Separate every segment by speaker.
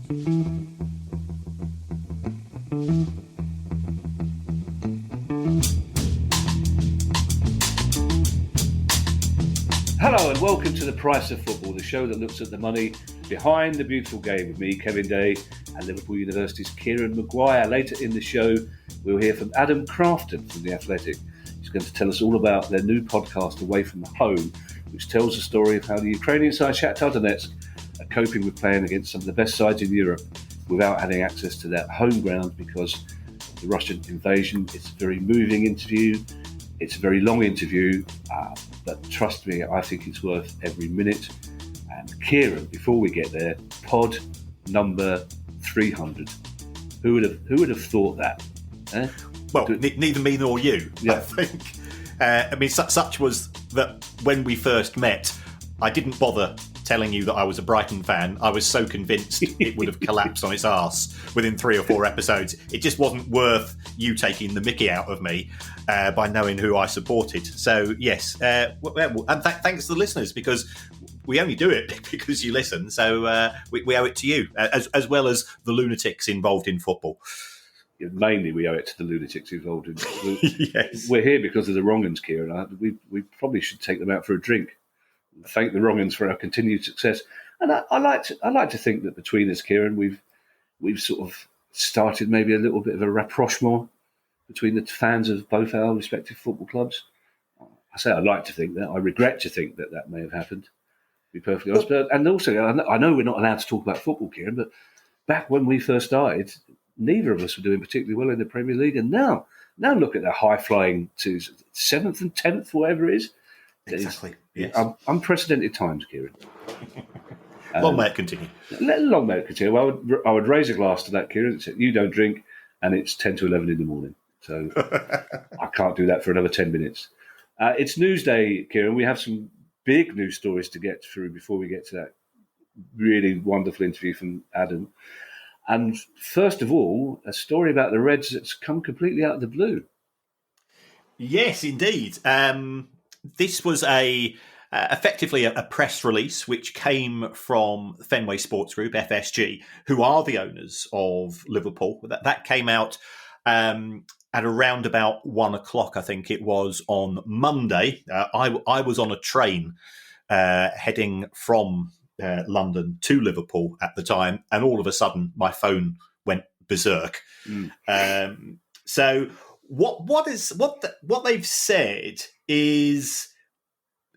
Speaker 1: Hello and welcome to The Price of Football, the show that looks at the money behind the beautiful game with me, Kevin Day, and Liverpool University's Kieran Maguire. Later in the show, we'll hear from Adam Crafton from The Athletic. He's going to tell us all about their new podcast, Away from Home, which tells the story of how the Ukrainian side Shakhtar Donetsk are coping with playing against some of the best sides in Europe without having access to their home ground because of the Russian invasion. It's a very moving interview. It's a very long interview, but trust me, I think it's worth every minute. And Kieran, before we get there, pod number 300. Who would have thought that? Eh?
Speaker 2: Well, neither me nor you, yeah. I think. I mean, such was that when we first met, I didn't bother telling you that I was a Brighton fan. I was so convinced it would have collapsed on its arse within 3 or 4 episodes. It just wasn't worth you taking the mickey out of me by knowing who I supported. So, yes, and thanks to the listeners, because we only do it because you listen. So we owe it to you, as well as the lunatics involved in football.
Speaker 1: Yeah, mainly we owe it to the lunatics involved in
Speaker 2: Yes.
Speaker 1: We're here because of the wrong-uns, Kieran. We probably should take them out for a drink. Thank the wrong-uns for our continued success. And I like to think that between us, Kieran, we've sort of started maybe a little bit of a rapprochement between the fans of both our respective football clubs. I say I like to think that. I regret to think that may have happened, to be perfectly honest. And also, I know we're not allowed to talk about football, Kieran, but back when we first started, neither of us were doing particularly well in the Premier League. And now look at the high-flying to 7th and 10th, whatever it is.
Speaker 2: Exactly. Yes.
Speaker 1: Unprecedented times, Kieran.
Speaker 2: Long may it continue.
Speaker 1: Long may it continue. Well, I would raise a glass to that, Kieran. You don't drink, and it's 10 to 11 in the morning. So I can't do that for another 10 minutes. It's Newsday, Kieran. We have some big news stories to get through before we get to that really wonderful interview from Adam. And first of all, a story about the Reds that's come completely out of the blue.
Speaker 2: Yes, indeed. This was effectively a press release which came from Fenway Sports Group, FSG, who are the owners of Liverpool. That came out at around about 1 o'clock, I think it was, on Monday. I was on a train heading from London to Liverpool at the time, and all of a sudden my phone went berserk. So what they've said is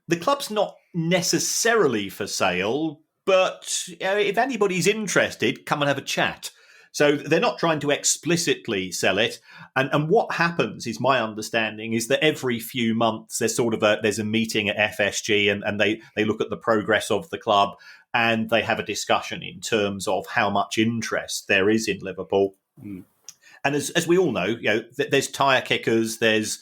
Speaker 2: the club's not necessarily for sale, but if anybody's interested, come and have a chat. So they're not trying to explicitly sell it. And what happens, is my understanding, is that every few months there's a meeting at FSG and they look at the progress of the club and they have a discussion in terms of how much interest there is in Liverpool. And as we all know, there's tire kickers, there's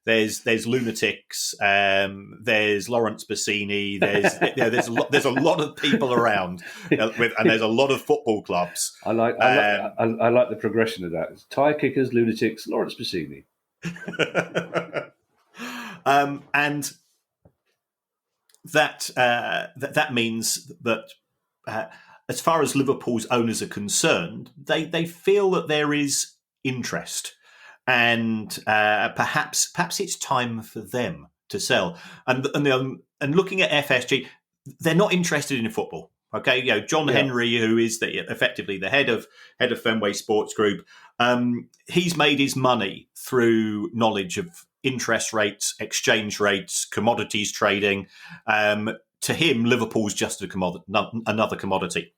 Speaker 2: lunatics, there's Lawrence Bassini, there's a lot of people around, and there's a lot of football clubs.
Speaker 1: I like the progression of that. It's tire kickers, lunatics, Lawrence Bassini,
Speaker 2: and that means that as far as Liverpool's owners are concerned, they feel that there is interest. And perhaps it's time for them to sell. And looking at FSG, they're not interested in football. Okay, John Henry, who is effectively the head of Fenway Sports Group, he's made his money through knowledge of interest rates, exchange rates, commodities trading. To him, Liverpool's just another commodity.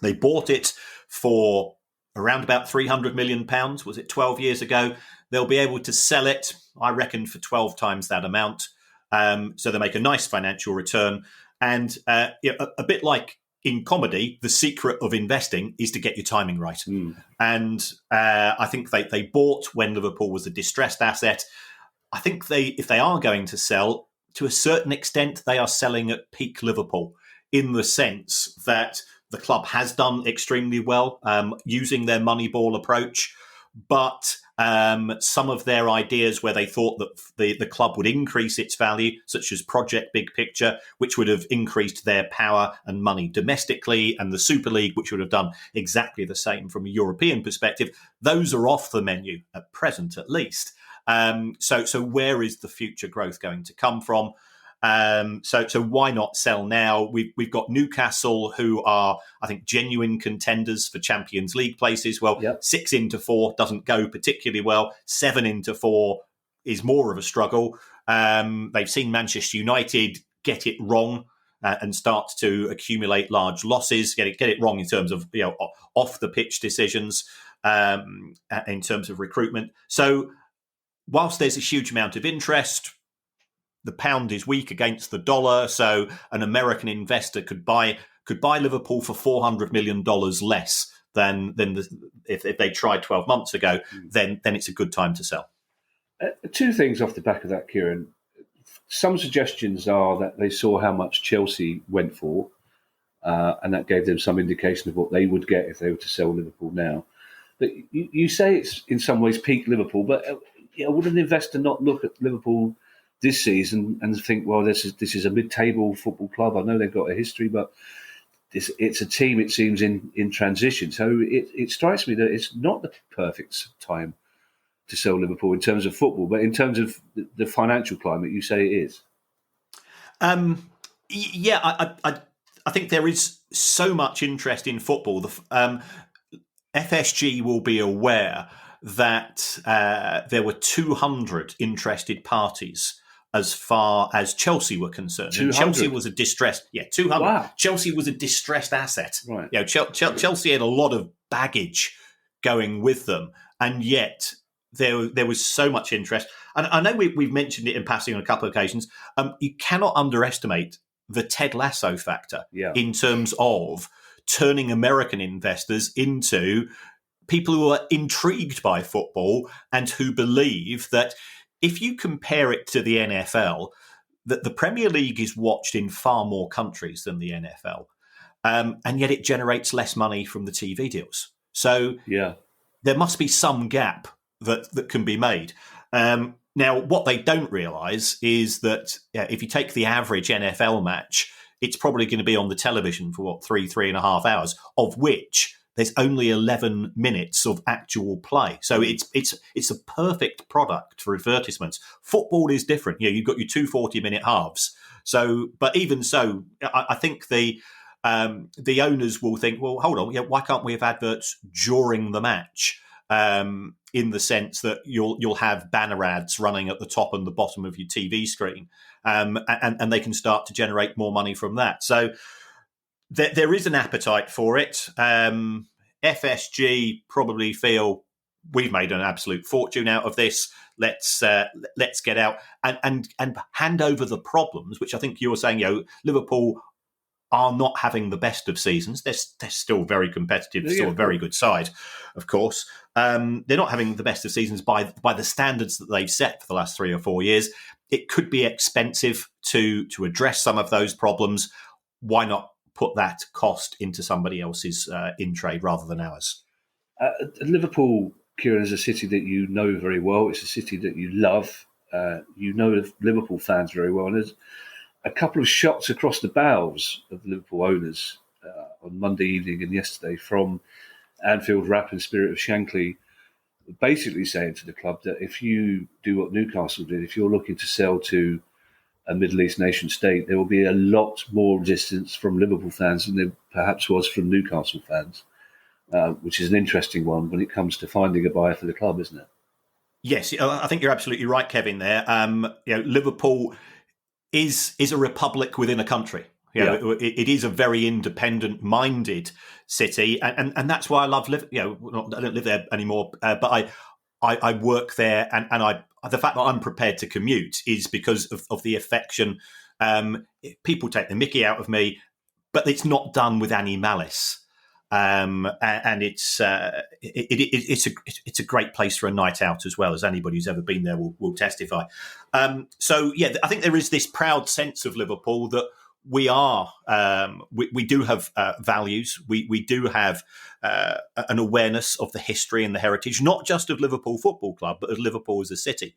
Speaker 2: They bought it for around about £300 million, was it 12 years ago? They'll be able to sell it, I reckon, for 12 times that amount. So they make a nice financial return. And a bit like in comedy, the secret of investing is to get your timing right. And I think they bought when Liverpool was a distressed asset. I think if they are going to sell, to a certain extent, they are selling at peak Liverpool, in the sense that the club has done extremely well using their Moneyball approach, but Some of their ideas where they thought that the club would increase its value, such as Project Big Picture, which would have increased their power and money domestically, and the Super League, which would have done exactly the same from a European perspective, those are off the menu at present, at least. So where is the future growth going to come from? So why not sell now? We've got Newcastle, who are, I think, genuine contenders for Champions League places. Well,
Speaker 1: Yep.
Speaker 2: 6 into 4 doesn't go particularly well. 7 into 4 is more of a struggle. They've seen Manchester United get it wrong and start to accumulate large losses. Get it wrong in terms of off the pitch decisions, in terms of recruitment. So whilst there's a huge amount of interest, the pound is weak against the dollar, so an American investor could buy Liverpool for $400 million less than if they tried 12 months ago. Then it's a good time to sell.
Speaker 1: Two things off the back of that, Kieran. Some suggestions are that they saw how much Chelsea went for, and that gave them some indication of what they would get if they were to sell Liverpool now. But you say it's in some ways peak Liverpool, but would an investor not look at Liverpool this season and think, well, this is a mid-table football club. I know they've got a history, but it's a team, it seems, in transition. So it strikes me that it's not the perfect time to sell Liverpool in terms of football, but in terms of the financial climate, you say it is.
Speaker 2: I think there is so much interest in football. FSG will be aware that there were 200 interested parties as far as Chelsea were concerned. And Chelsea was a distressed, 200.
Speaker 1: Wow.
Speaker 2: Chelsea was a distressed asset.
Speaker 1: Right.
Speaker 2: Chelsea had a lot of baggage going with them, and yet there was so much interest. And I know we've mentioned it in passing on a couple of occasions. You cannot underestimate the Ted Lasso factor in terms of turning American investors into people who are intrigued by football and who believe that if you compare it to the NFL, that the Premier League is watched in far more countries than the NFL, and yet it generates less money from the TV deals. So there must be some gap that can be made. Now, what they don't realise is that if you take the average NFL match, it's probably going to be on the television for 3.5 hours, of which there's only 11 minutes of actual play. So it's a perfect product for advertisements. Football is different. You've got your 2 40-minute halves. So, but even so, I think the owners will think, well, hold on, why can't we have adverts during the match? In the sense that you'll have banner ads running at the top and the bottom of your TV screen, and they can start to generate more money from that. So there is an appetite for it. FSG probably feel we've made an absolute fortune out of this. Let's get out and hand over the problems, which I think you were saying. Liverpool are not having the best of seasons. They're still very competitive. They're still a very good side, of course. They're not having the best of seasons by the standards that they've set for the last 3 or 4 years. It could be expensive to address some of those problems. Why not put that cost into somebody else's in trade rather than ours?
Speaker 1: Liverpool, Kieran, is a city that you know very well. It's a city that you love. You know Liverpool fans very well. And there's a couple of shots across the bows of Liverpool owners on Monday evening and yesterday from Anfield rap and spirit of Shankly, basically saying to the club that if you do what Newcastle did, if you're looking to sell to a Middle East nation state, there will be a lot more resistance from Liverpool fans than there perhaps was from Newcastle fans, which is an interesting one when it comes to finding a buyer for the club, isn't it?
Speaker 2: Yes, I think you're absolutely right, Kevin, there. Liverpool is a republic within a country. It is a very independent-minded city, and that's why I love I don't live there anymore, but I work there, and the fact that I'm prepared to commute is because of the affection. People take the mickey out of me, but it's not done with any malice, and it's a great place for a night out as well, as anybody who's ever been there will testify. I think there is this proud sense of Liverpool that we do have values. We do have an awareness of the history and the heritage, not just of Liverpool Football Club, but of Liverpool as a city.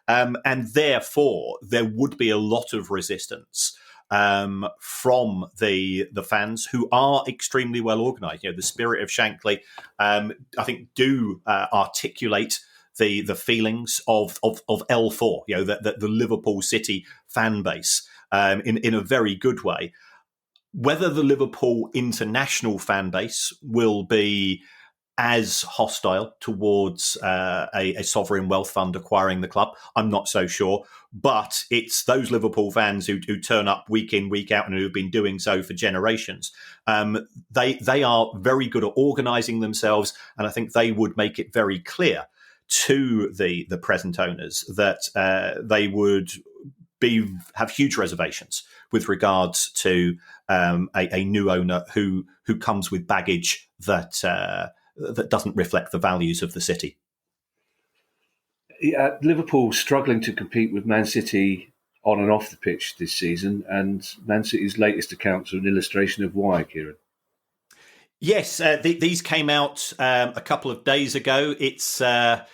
Speaker 2: And therefore, there would be a lot of resistance from the fans, who are extremely well organised. The spirit of Shankly, I think, do articulate the feelings of L4, the Liverpool City fan base, in a very good way. Whether the Liverpool international fan base will be as hostile towards a sovereign wealth fund acquiring the club, I'm not so sure. But it's those Liverpool fans who turn up week in, week out, and who have been doing so for generations. They are very good at organising themselves, and I think they would make it very clear to the present owners that they would have huge reservations with regards to a new owner who comes with baggage that doesn't reflect the values of the city.
Speaker 1: Yeah, Liverpool struggling to compete with Man City on and off the pitch this season, and Man City's latest accounts are an illustration of why, Kieran.
Speaker 2: Yes, these came out a couple of days ago. It's a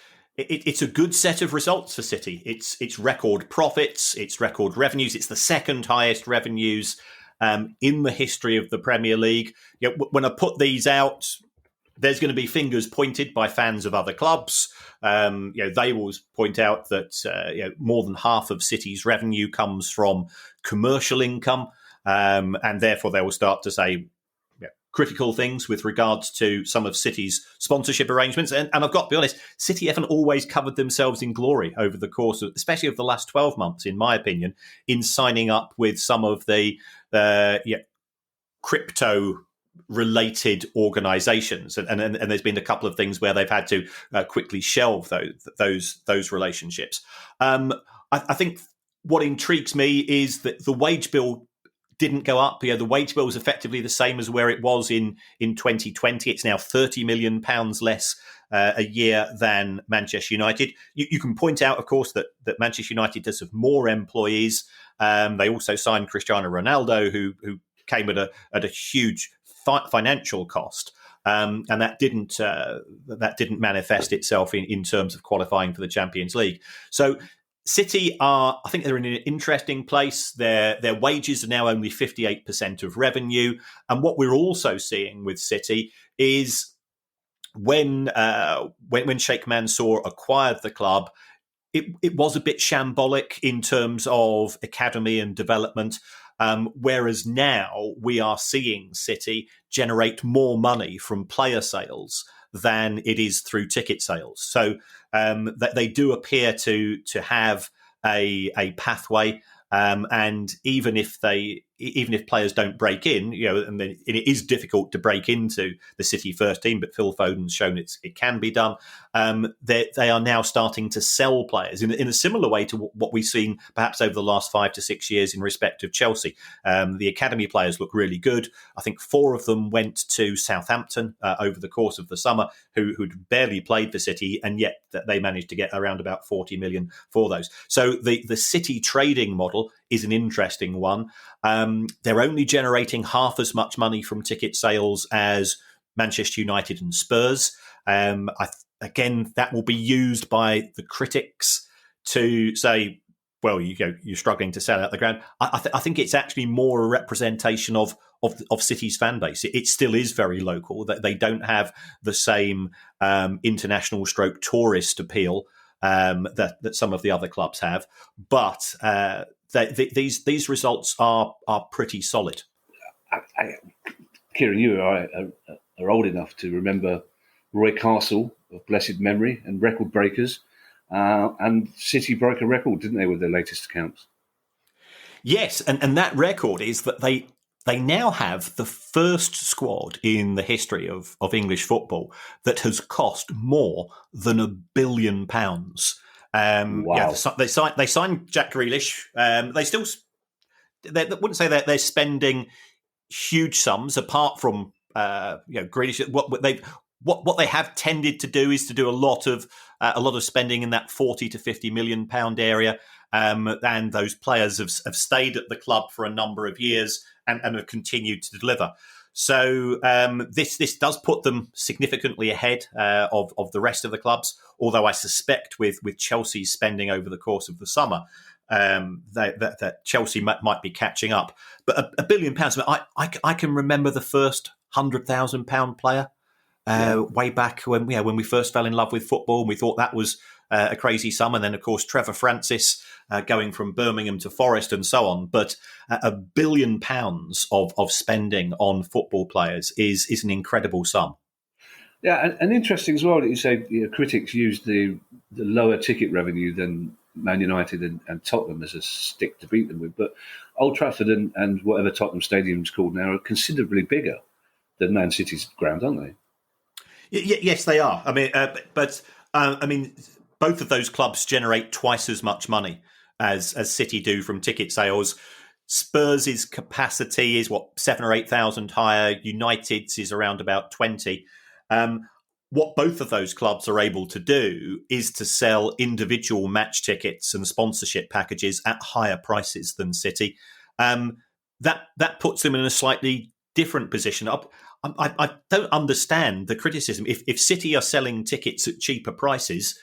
Speaker 2: good set of results for City. It's record profits, it's record revenues. It's the second highest revenues in the history of the Premier League. When I put these out, there's going to be fingers pointed by fans of other clubs. They always point out that more than half of City's revenue comes from commercial income, and therefore they will start to say critical things with regards to some of City's sponsorship arrangements. And I've got to be honest, City haven't always covered themselves in glory over the course of, especially of the last 12 months, in my opinion, in signing up with some of the crypto related organizations. And there's been a couple of things where they've had to quickly shelve those relationships. I think what intrigues me is that the wage bill didn't go up. The wage bill was effectively the same as where it was in 2020. It's now £30 million less a year than Manchester United. You can point out, of course, that Manchester United does have more employees. They also signed Cristiano Ronaldo, who came at a huge financial cost. And that didn't manifest itself in terms of qualifying for the Champions League. So City I think they're in an interesting place. Their wages are now only 58% of revenue. And what we're also seeing with City is when Sheikh Mansour acquired the club, it was a bit shambolic in terms of academy and development. Whereas now we are seeing City generate more money from player sales than it is through ticket sales. So that they do appear to have a pathway. And even if players don't break in, and then it is difficult to break into the City first team, but Phil Foden's shown it can be done. They are now starting to sell players in a similar way to what we've seen perhaps over the last 5 to 6 years in respect of Chelsea. The academy players look really good. I think 4 of them went to Southampton over the course of the summer, who'd barely played for City, and yet they managed to get around about 40 million for those. So the City trading model is an interesting one. They're only generating half as much money from ticket sales as Manchester United and Spurs. Again, that will be used by the critics to say, well, you're struggling to sell out the ground. I think it's actually more a representation of City's fan base. It still is very local. That they don't have the same international stroke tourist appeal that some of the other clubs have, but these results are pretty solid.
Speaker 1: Kieran, you are old enough to remember Roy Castle of blessed memory and Record Breakers, and City broke a record, didn't they, with their latest accounts?
Speaker 2: Yes, and that record is that they now have the first squad in the history of English football that has cost more than £1 billion. Wow. Yeah, they signed Jack Grealish. They wouldn't say that they're spending huge sums apart from Grealish. What they have tended to do is to do a lot of spending in that £40 to £50 million area. and those players have stayed at the club for a number of years and have continued to deliver. So this does put them significantly ahead of the rest of the clubs, although I suspect with Chelsea's spending over the course of the summer, that Chelsea might be catching up. But £1 billion, I can remember the first £100,000 player way back when we first fell in love with football, and we thought that was a crazy sum. And then, of course, Trevor Francis going from Birmingham to Forest and so on. But £1 billion of spending on football players is an incredible sum.
Speaker 1: Yeah, and interesting as well that you say critics use the lower ticket revenue than Man United and Tottenham as a stick to beat them with. But Old Trafford and whatever Tottenham Stadium's called now are considerably bigger than Man City's ground, aren't they?
Speaker 2: Yes, they are. I mean, both of those clubs generate twice as much money as City do from ticket sales. Spurs' capacity is 7,000 or 8,000 higher. United's is around about 20. What both of those clubs are able to do is to sell individual match tickets and sponsorship packages at higher prices than City. That puts them in a slightly different position. I don't understand the criticism. If City are selling tickets at cheaper prices,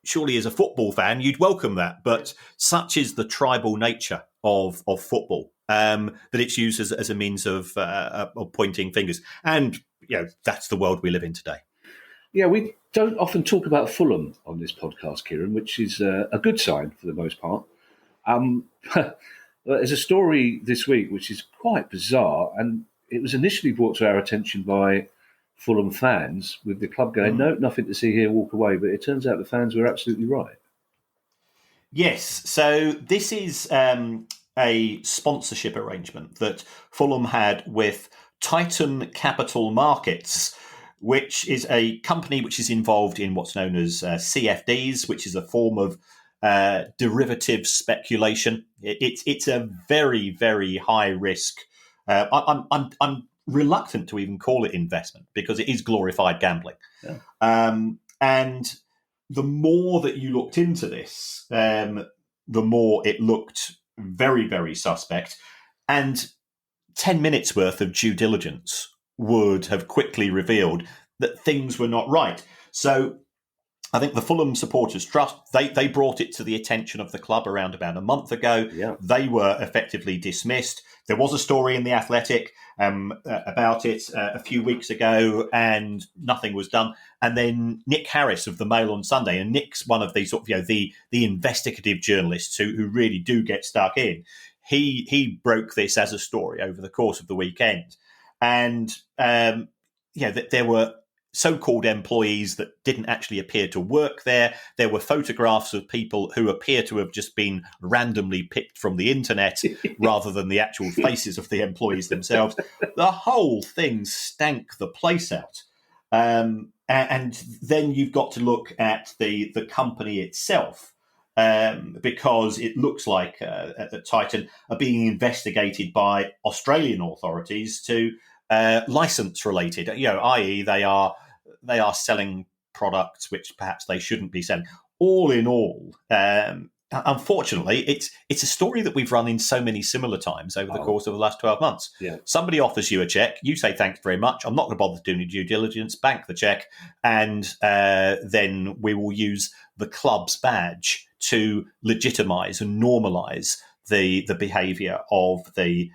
Speaker 2: surely as a football fan, you'd welcome that. But such is the tribal nature of football that it's used as a means of pointing fingers. And that's the world we live in today.
Speaker 1: Yeah, we don't often talk about Fulham on this podcast, Kieran, which is a good sign for the most part. There's a story this week which is quite bizarre, and it was initially brought to our attention by Fulham fans, with the club going, no, nothing to see here, walk away. But it turns out the fans were absolutely right.
Speaker 2: Yes, so this is a sponsorship arrangement that Fulham had with Titan Capital Markets, which is a company which is involved in what's known as CFDs, which is a form of derivative speculation. It's a very, very high risk. I'm reluctant to even call it investment because it is glorified gambling. Yeah. And the more that you looked into this, the more it looked very, very suspect. And 10 minutes worth of due diligence would have quickly revealed that things were not right. So I think the Fulham Supporters Trust, they brought it to the attention of the club around about a month ago. Yeah. They were effectively dismissed. There was a story in The Athletic about it a few weeks ago, and nothing was done. And then Nick Harris of the Mail on Sunday, and Nick's one of these sort of the investigative journalists who really do get stuck in. He broke this as a story over the course of the weekend, and that there were so-called employees that didn't actually appear to work there. There were photographs of people who appear to have just been randomly picked from the internet rather than the actual faces of the employees themselves. The whole thing stank the place out. And then you've got to look at the company itself, because it looks like Titan are being investigated by Australian authorities to license-related, i.e. they are selling products which perhaps they shouldn't be selling. All in all, unfortunately, it's a story that we've run in so many similar times over the course of the last 12 months. Yeah. Somebody offers you a check, you say thanks very much, I'm not going to bother doing due diligence, bank the check, and then we will use the club's badge to legitimise and normalise the behaviour of the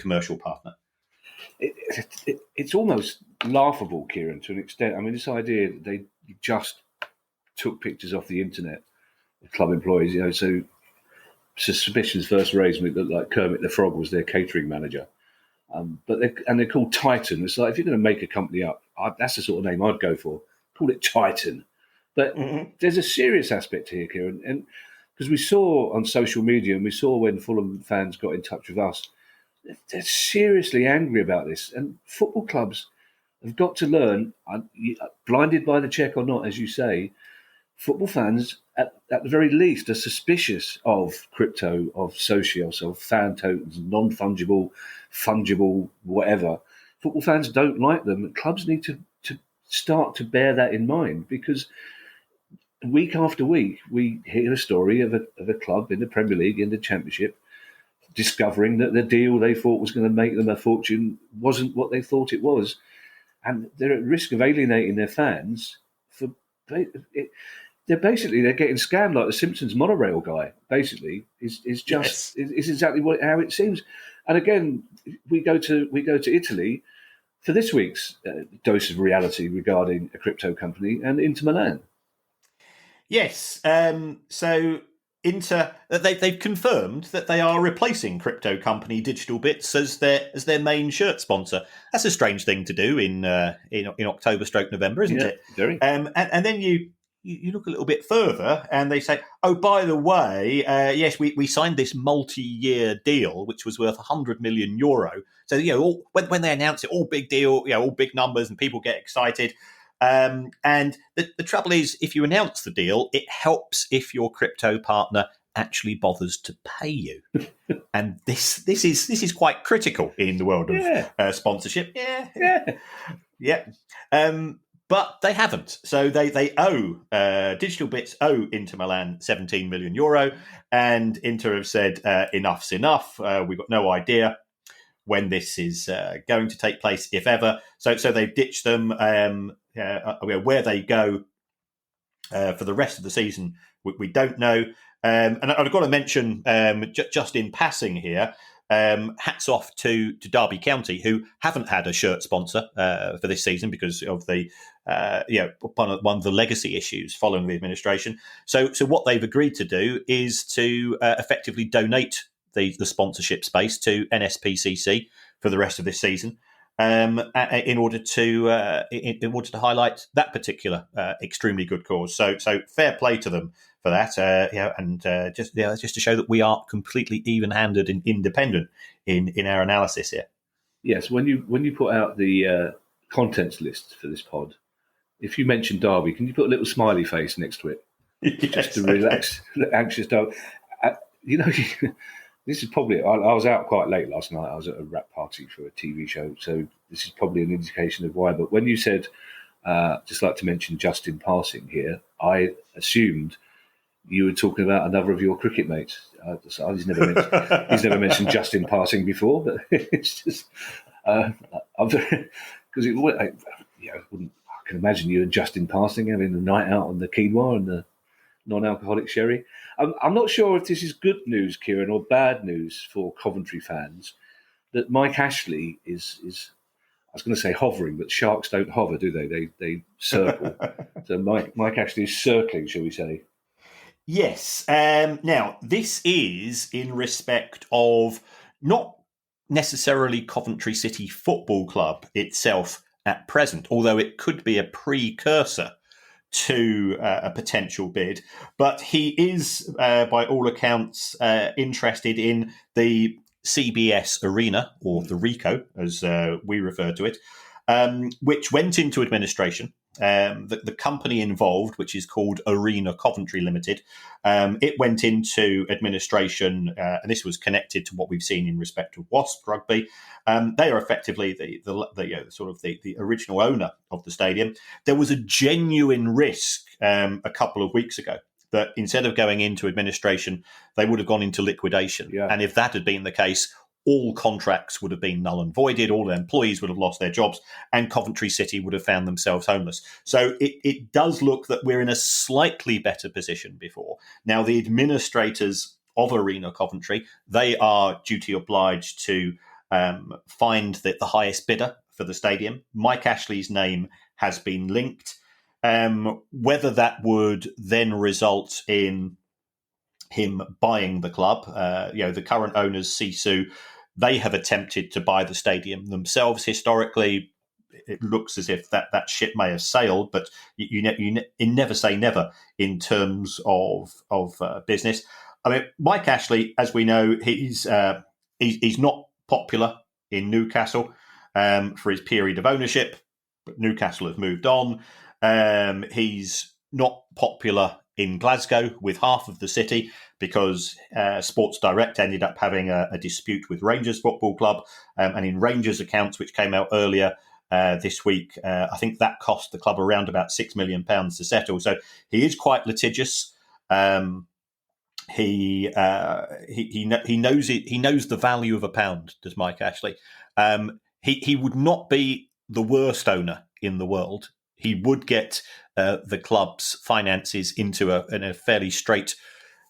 Speaker 2: commercial partner.
Speaker 1: It's almost laughable, Kieran, to an extent. I mean, this idea that they just took pictures off the internet of club employees, so suspicions first raised when it looked like Kermit the Frog was their catering manager. But they're called Titan. It's like, if you're going to make a company up, that's the sort of name I'd go for. Call it Titan. But there's a serious aspect here, Kieran, and because we saw on social media, and we saw when Fulham fans got in touch with us, they're seriously angry about this. And football clubs have got to learn, blinded by the check or not, as you say, football fans, at the very least, are suspicious of crypto, of socios, of fan tokens, non-fungible, fungible, whatever. Football fans don't like them. Clubs need to start to bear that in mind, because week after week, we hear a story of a club in the Premier League, in the Championship, discovering that the deal they thought was going to make them a fortune wasn't what they thought it was. And they're at risk of alienating their fans. They're getting scammed like the Simpsons monorail guy. Basically, is exactly how it seems. And again, we go to Italy for this week's dose of reality regarding a crypto company and Inter Milan.
Speaker 2: Yes. So Inter, they've confirmed that they are replacing crypto company Digital Bits as their main shirt sponsor. That's a strange thing to do in October/November, isn't it?
Speaker 1: Very.
Speaker 2: And then you look a little bit further, and they say, "Oh, by the way, yes, we signed this multi-year deal, which was worth €100 million. So when they announce it, all big deal, all big numbers, and people get excited." And the trouble is, if you announce the deal, it helps if your crypto partner actually bothers to pay you. And this is quite critical in the world of sponsorship. Yeah. But they haven't. So they owe Digital Bits owe Inter Milan €17 million, and Inter have said enough's enough. We've got no idea when this is going to take place, if ever. So they've ditched them. Where they go for the rest of the season, we don't know. And I've got to mention, just in passing here, hats off to Derby County, who haven't had a shirt sponsor for this season because of the one of the legacy issues following the administration. So what they've agreed to do is to effectively donate the sponsorship space to NSPCC for the rest of this season, in order to highlight that particular extremely good cause. So fair play to them for that, just to show that we are completely even-handed and independent in our analysis here.
Speaker 1: Yes, when you put out the contents list for this pod, if you mention Derby, can you put a little smiley face next to it, just to relax, anxious Derby? This is probably, I was out quite late last night. I was at a rap party for a TV show, so this is probably an indication of why. But when you said, just like to mention just in passing here, I assumed you were talking about another of your cricket mates. He's never mentioned just in passing before, but it's just, because I can imagine you and just in passing having the night out on the quinoa and the non-alcoholic sherry. I'm not sure if this is good news, Kieran, or bad news for Coventry fans, that Mike Ashley is I was going to say hovering, but sharks don't hover, do they? They circle. So Mike Ashley is circling, shall we say?
Speaker 2: Yes. Now, this is in respect of not necessarily Coventry City Football Club itself at present, although it could be a precursor to a potential bid. But he is, by all accounts, interested in the CBS Arena, or the RICO, as we refer to it, which went into administration. The company involved, which is called Arena Coventry Limited, it went into administration, and this was connected to what we've seen in respect of Wasp Rugby. They are effectively the original owner of the stadium. There was a genuine risk a couple of weeks ago that instead of going into administration, they would have gone into liquidation.
Speaker 1: Yeah.
Speaker 2: And if that had been the case, all contracts would have been null and voided, all employees would have lost their jobs, and Coventry City would have found themselves homeless. So it does look that we're in a slightly better position before. Now, the administrators of Arena Coventry, they are duty obliged to find the highest bidder for the stadium. Mike Ashley's name has been linked. Whether that would then result in him buying the club, the current owners, Sisu, they have attempted to buy the stadium themselves. Historically, it looks as if that ship may have sailed, but you never say never in terms of business. I mean, Mike Ashley, as we know, he's not popular in Newcastle for his period of ownership, but Newcastle have moved on. He's not popular in Glasgow with half of the city because Sports Direct ended up having a dispute with Rangers Football Club, and in Rangers accounts, which came out earlier, this week. I think that cost the club around about £6 million to settle. So he is quite litigious. He knows it. He knows the value of a pound. Does Mike Ashley? He would not be the worst owner in the world. He would get the club's finances into a fairly straight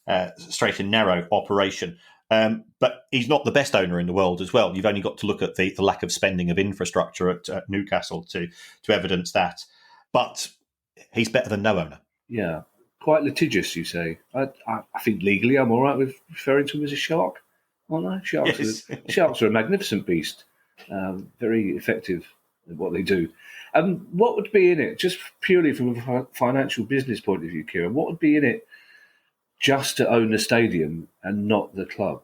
Speaker 2: and narrow operation. But he's not the best owner in the world as well. You've only got to look at the lack of spending of infrastructure at Newcastle to evidence that. But he's better than no owner.
Speaker 1: Yeah, quite litigious, you say. I think legally I'm all right with referring to him as a shark, aren't I? Sharks are a magnificent beast, very effective at what they do. What would be in it, just purely from a financial business point of view, Kieran, what would be in it just to own the stadium and not the club?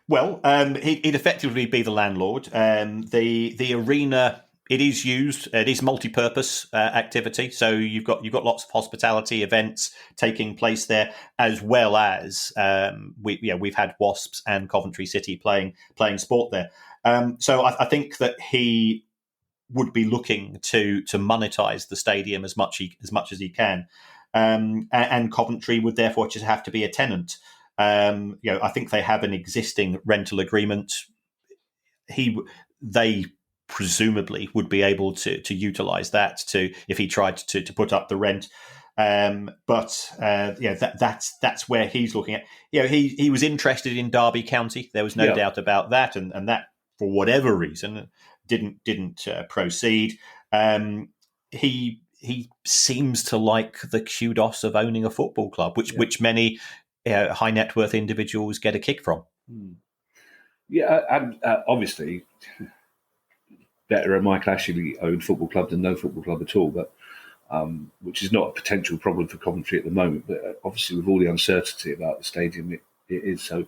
Speaker 2: Well, he'd effectively be the landlord. The arena, it is used. It is multi-purpose activity. So you've got lots of hospitality events taking place there, as well as we've had Wasps and Coventry City playing sport there. So I think that he would be looking to monetize the stadium as much as he can, and Coventry would therefore just have to be a tenant. I think they have an existing rental agreement. They presumably would be able to utilize that if he tried to put up the rent. That's where he's looking at. He was interested in Derby County. There was no doubt about that, and that for whatever reason didn't proceed. He seems to like the kudos of owning a football club, which many high net worth individuals get a kick from.
Speaker 1: Yeah, and obviously better a Mike Ashley owned football club than no football club at all, but which is not a potential problem for Coventry at the moment. But obviously, with all the uncertainty about the stadium, it is. So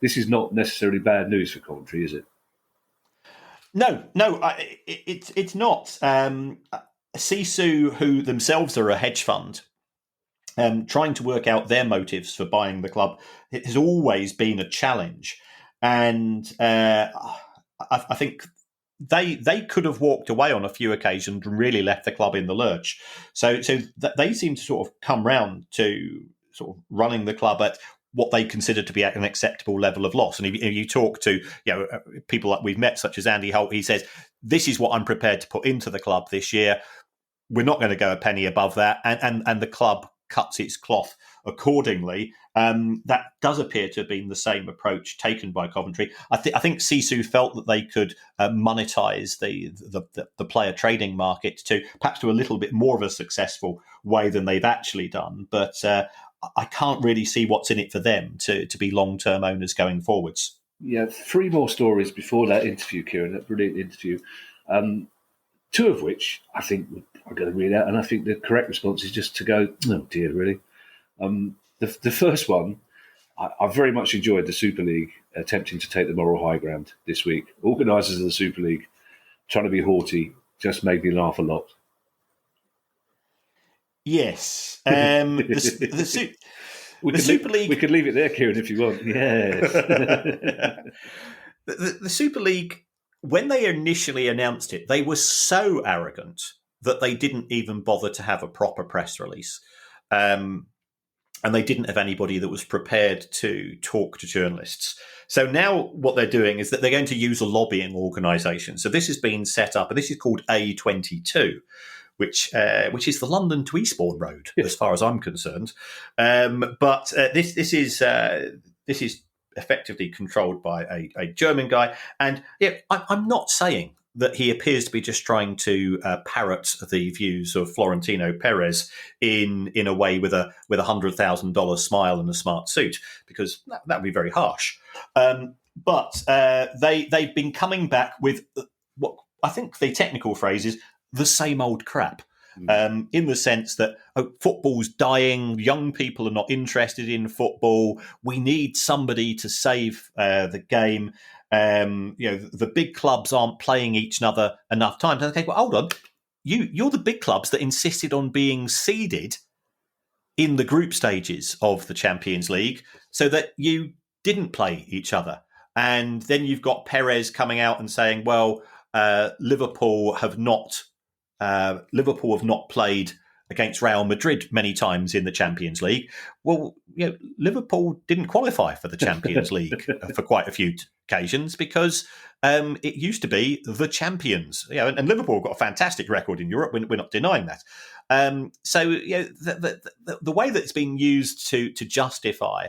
Speaker 1: this is not necessarily bad news for Coventry, is it?
Speaker 2: No, it's not. Sisu, who themselves are a hedge fund, trying to work out their motives for buying the club, it has always been a challenge. And I think they could have walked away on a few occasions and really left the club in the lurch. So they seem to sort of come round to sort of running the club at what they consider to be at an acceptable level of loss. And if you talk to people that we've met, such as Andy Holt, he says, this is what I'm prepared to put into the club this year. We're not going to go a penny above that. And the club cuts its cloth accordingly. That does appear to have been the same approach taken by Coventry. I think Sisu felt that they could monetize the player trading market to perhaps to a little bit more of a successful way than they've actually done. But I can't really see what's in it for them to be long-term owners going forwards.
Speaker 1: Yeah, 3 more stories before that interview, Kieran, that brilliant interview. 2 of which I think I'm going to read out, and I think the correct response is just to go, oh dear, really? The first one, I very much enjoyed the Super League attempting to take the moral high ground this week. Organisers of the Super League trying to be haughty just made me laugh a lot.
Speaker 2: Yes. The Super League...
Speaker 1: We could leave it there, Kieran, if you want. Yes.
Speaker 2: The Super League, when they initially announced it, they were so arrogant that they didn't even bother to have a proper press release. And they didn't have anybody that was prepared to talk to journalists. So now what they're doing is that they're going to use a lobbying organisation. So this has been set up, and this is called A22, which is the London to Eastbourne Road, as far as I'm concerned. But this is effectively controlled by a German guy. And I'm not saying that he appears to be just trying to parrot the views of Florentino Perez in a way with a $100,000 smile and a smart suit, because that would be very harsh. But they've been coming back with what I think the technical phrase is the same old crap. In the sense that football's dying, young people are not interested in football. We need somebody to save the game. The big clubs aren't playing each other enough times. Okay, well, hold on. You're the big clubs that insisted on being seeded in the group stages of the Champions League so that you didn't play each other. And then you've got Perez coming out and saying, well, Liverpool have not played against Real Madrid many times in the Champions League. Well, Liverpool didn't qualify for the Champions League for quite a few occasions because it used to be the champions. And Liverpool have got a fantastic record in Europe. We're not denying that. So the way that it's being used to justify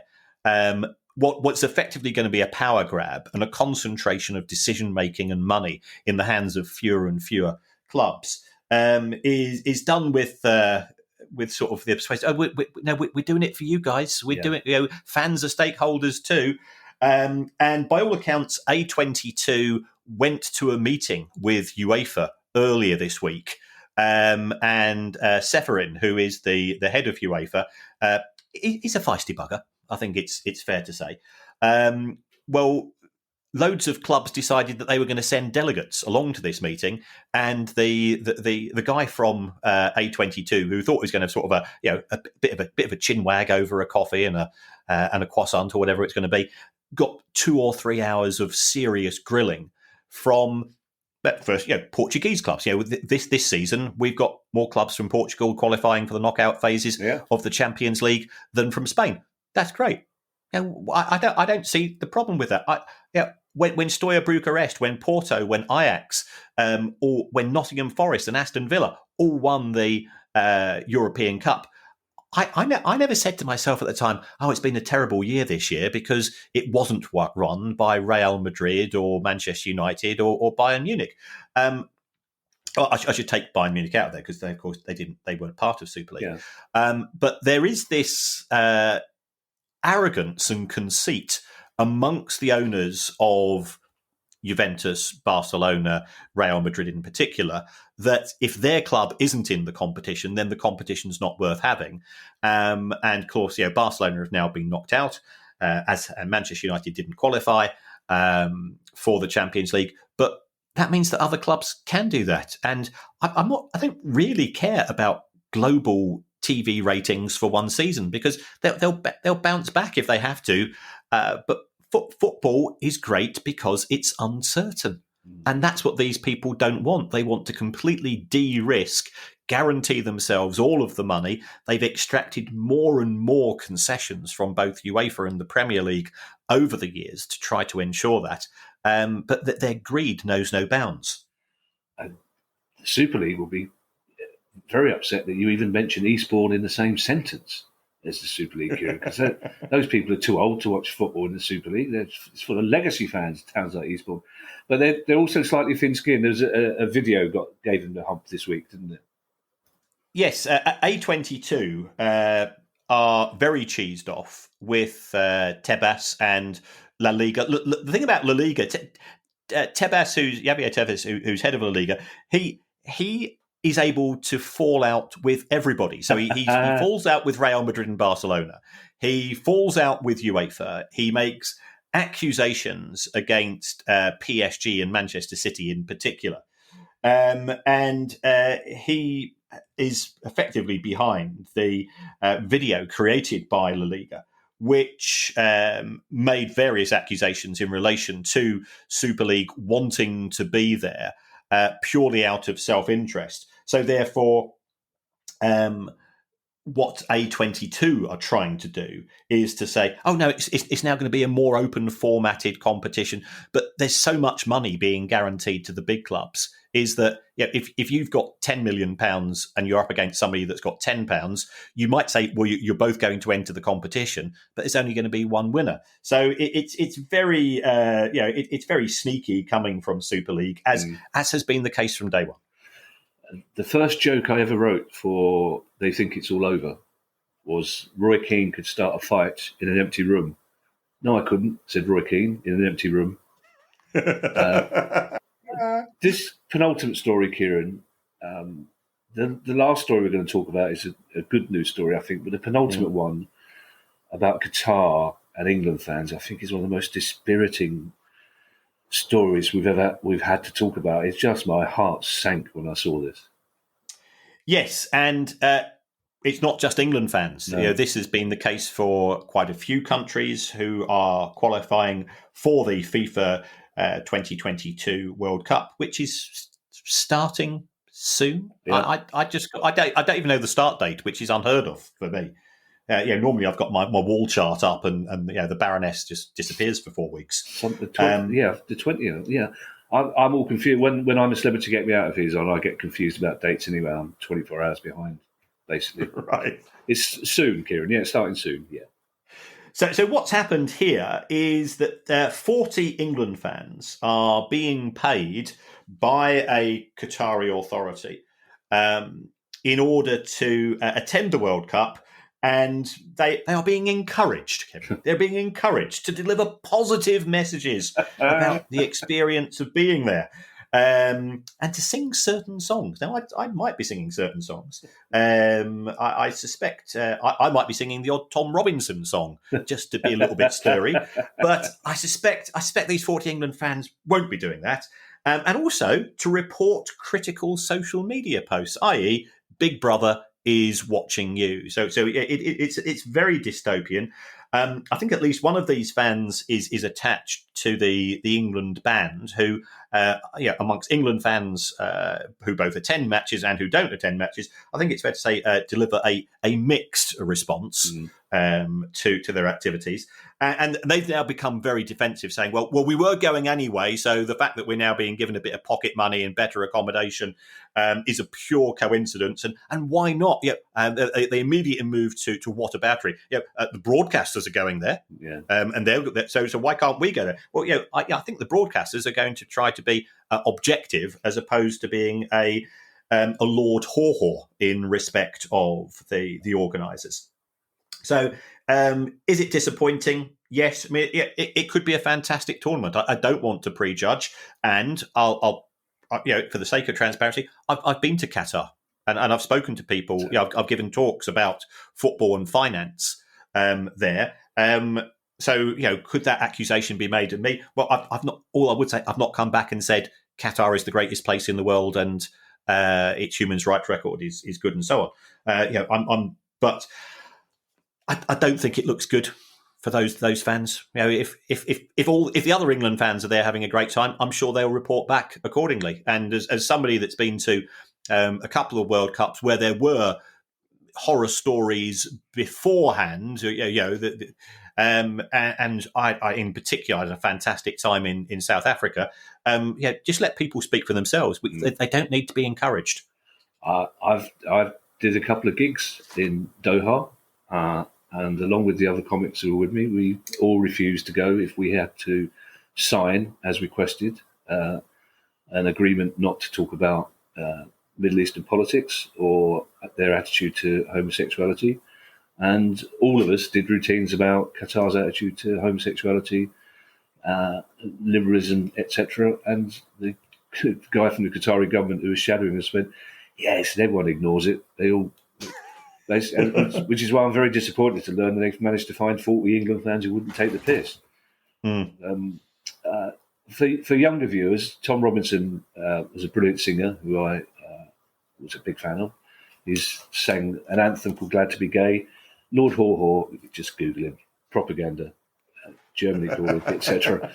Speaker 2: what's effectively going to be a power grab and a concentration of decision making and money in the hands of fewer and fewer clubs is done with sort of the persuasion. We're doing it for you guys. We're doing. Fans are stakeholders too. And by all accounts, A22 went to a meeting with UEFA earlier this week, and Seferin, who is the head of UEFA, he's a feisty bugger. I think it's fair to say. Loads of clubs decided that they were going to send delegates along to this meeting, and the guy from A22 who thought he was going to have sort of a bit of a chin wag over a coffee and a croissant or whatever it's going to be, got 2 or 3 hours of serious grilling from first Portuguese clubs. This season we've got more clubs from Portugal qualifying for the knockout phases of the Champions League than from Spain. That's great. I don't see the problem with that. When Steaua Bucharest, when Porto, when Ajax, or when Nottingham Forest and Aston Villa all won the European Cup, I never said to myself at the time, "Oh, it's been a terrible year this year," because it wasn't run by Real Madrid or Manchester United or Bayern Munich. I should take Bayern Munich out of there because they weren't part of Super League. Yeah. But there is this arrogance and conceit amongst the owners of Juventus, Barcelona, Real Madrid in particular, that if their club isn't in the competition, then the competition's not worth having. And of course, Barcelona have now been knocked out, as Manchester United didn't qualify for the Champions League. But that means that other clubs can do that. And I don't really care about global TV ratings for one season because they'll bounce back if they have to. But football is great because it's uncertain. And that's what these people don't want. They want to completely de-risk, guarantee themselves all of the money. They've extracted more and more concessions from both UEFA and the Premier League over the years to try to ensure that. But that their greed knows no bounds.
Speaker 1: The Super League will be very upset that you even mentioned Eastbourne in the same sentence as the Super League, Kieran, because those people are too old to watch football in the Super League. It's full of legacy fans, towns like Eastbourne. But they're also slightly thin-skinned. There's a video gave them the hump this week, didn't it?
Speaker 2: Yes, A22 are very cheesed off with Tebas and La Liga. The thing about La Liga, Tebas, Javier Tebas, who's head of La Liga, he is able to fall out with everybody. So he falls out with Real Madrid and Barcelona. He falls out with UEFA. He makes accusations against PSG and Manchester City in particular. And he is effectively behind the video created by La Liga, which made various accusations in relation to Super League wanting to be there purely out of self-interest. So therefore, what A22 are trying to do is to say, oh no, it's now going to be a more open formatted competition, but there's so much money being guaranteed to the big clubs is that if you've got £10 million and you're up against somebody that's got £10, you might say, well, you're both going to enter the competition, but there's only going to be one winner. So it's very it's very sneaky coming from Super League, as has been the case from day one.
Speaker 1: The first joke I ever wrote for They Think It's All Over was Roy Keane could start a fight in an empty room. No, I couldn't, said Roy Keane, in an empty room. This penultimate story, Kieran, the last story we're going to talk about is a good news story, I think, but the penultimate one about Qatar and England fans, I think, is one of the most dispiriting stories we've had to talk about. It's just my heart sank when I saw this.
Speaker 2: Yes, and it's not just England fans.
Speaker 1: No.
Speaker 2: This has been the case for quite a few countries who are qualifying for the FIFA 2022 World Cup, which is starting soon.
Speaker 1: Yeah.
Speaker 2: I don't even know the start date, which is unheard of for me. Normally I've got my wall chart up, and the Baroness just disappears for 4 weeks.
Speaker 1: The 20th. Yeah, I'm all confused when I'm a celebrity. Get me out of here on. I get confused about dates anyway. I'm 24 hours behind, basically.
Speaker 2: Right.
Speaker 1: It's soon, Kieran. Yeah, it's starting soon. Yeah.
Speaker 2: So what's happened here is that 40 England fans are being paid by a Qatari authority in order to attend the World Cup, and they are being encouraged, Kevin. They're being encouraged to deliver positive messages about the experience of being there. And to sing certain songs. Now, I might be singing certain songs. I suspect I might be singing the odd Tom Robinson song just to be a little bit stirry. But I suspect these 40 England fans won't be doing that. And also to report critical social media posts, i.e., Big Brother is watching you. So it's very dystopian. I think at least one of these fans is attached to the England band, who, amongst England fans who both attend matches and who don't attend matches, I think it's fair to say deliver a mixed response to their activities. And they've now become very defensive, saying, well, we were going anyway, so the fact that we're now being given a bit of pocket money and better accommodation is a pure coincidence. And why not? They immediately moved to whataboutery. The broadcasters are going there, and so why can't we go there? Well, I think the broadcasters are going to try to be objective as opposed to being a Lord Haw in respect of the organisers. So, is it disappointing? Yes. I mean, it could be a fantastic tournament. I don't want to prejudge, and I'll for the sake of transparency, I've been to Qatar and I've spoken to people. I've given talks about football and finance there. So, could that accusation be made of me? Well, I've not. All I would say, I've not come back and said Qatar is the greatest place in the world and its human rights record is good and so on. But I don't think it looks good for those fans. If the other England fans are there having a great time, I'm sure they'll report back accordingly. And as somebody that's been to a couple of World Cups where there were horror stories beforehand, and I in particular had a fantastic time in South Africa. Just let people speak for themselves. They don't need to be encouraged.
Speaker 1: I've did a couple of gigs in Doha. And along with the other comics who were with me, we all refused to go if we had to sign, as requested, an agreement not to talk about Middle Eastern politics or their attitude to homosexuality. And all of us did routines about Qatar's attitude to homosexuality, liberalism, etc. And the guy from the Qatari government who was shadowing us went, yes, everyone ignores it. Which is why I'm very disappointed to learn that they've managed to find 40 England fans who wouldn't take the piss. For younger viewers, Tom Robinson was a brilliant singer who I was a big fan of. He's sang an anthem called Glad to Be Gay. Lord Haw, just Google him, propaganda, Germany forward, etc.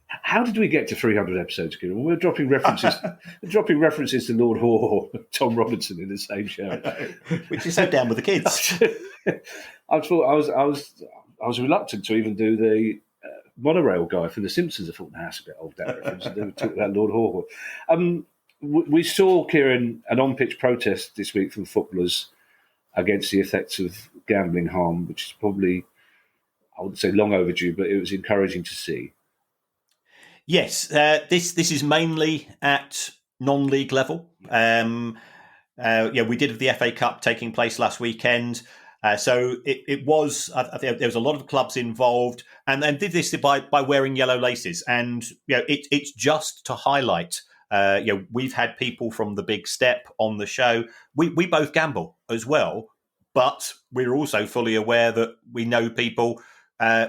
Speaker 1: How did we get to 300 episodes, Kieran? We're dropping references to Lord Haw, Tom Robinson in the same show,
Speaker 2: which is so down with the kids.
Speaker 1: I was reluctant to even do the monorail guy from The Simpsons. I thought, that's a bit old, that reference. And then we talked about Lord Haw. We saw, Kieran, an on-pitch protest this week from footballers against the effects of gambling harm, which is probably, I wouldn't say long overdue, but it was encouraging to see.
Speaker 2: Yes, this is mainly at non-league level. We did have the FA Cup taking place last weekend. So it was, there was a lot of clubs involved, and did this by wearing yellow laces. And it's just to highlight. We've had people from the Big Step on the show. We both gamble as well, but we're also fully aware that we know people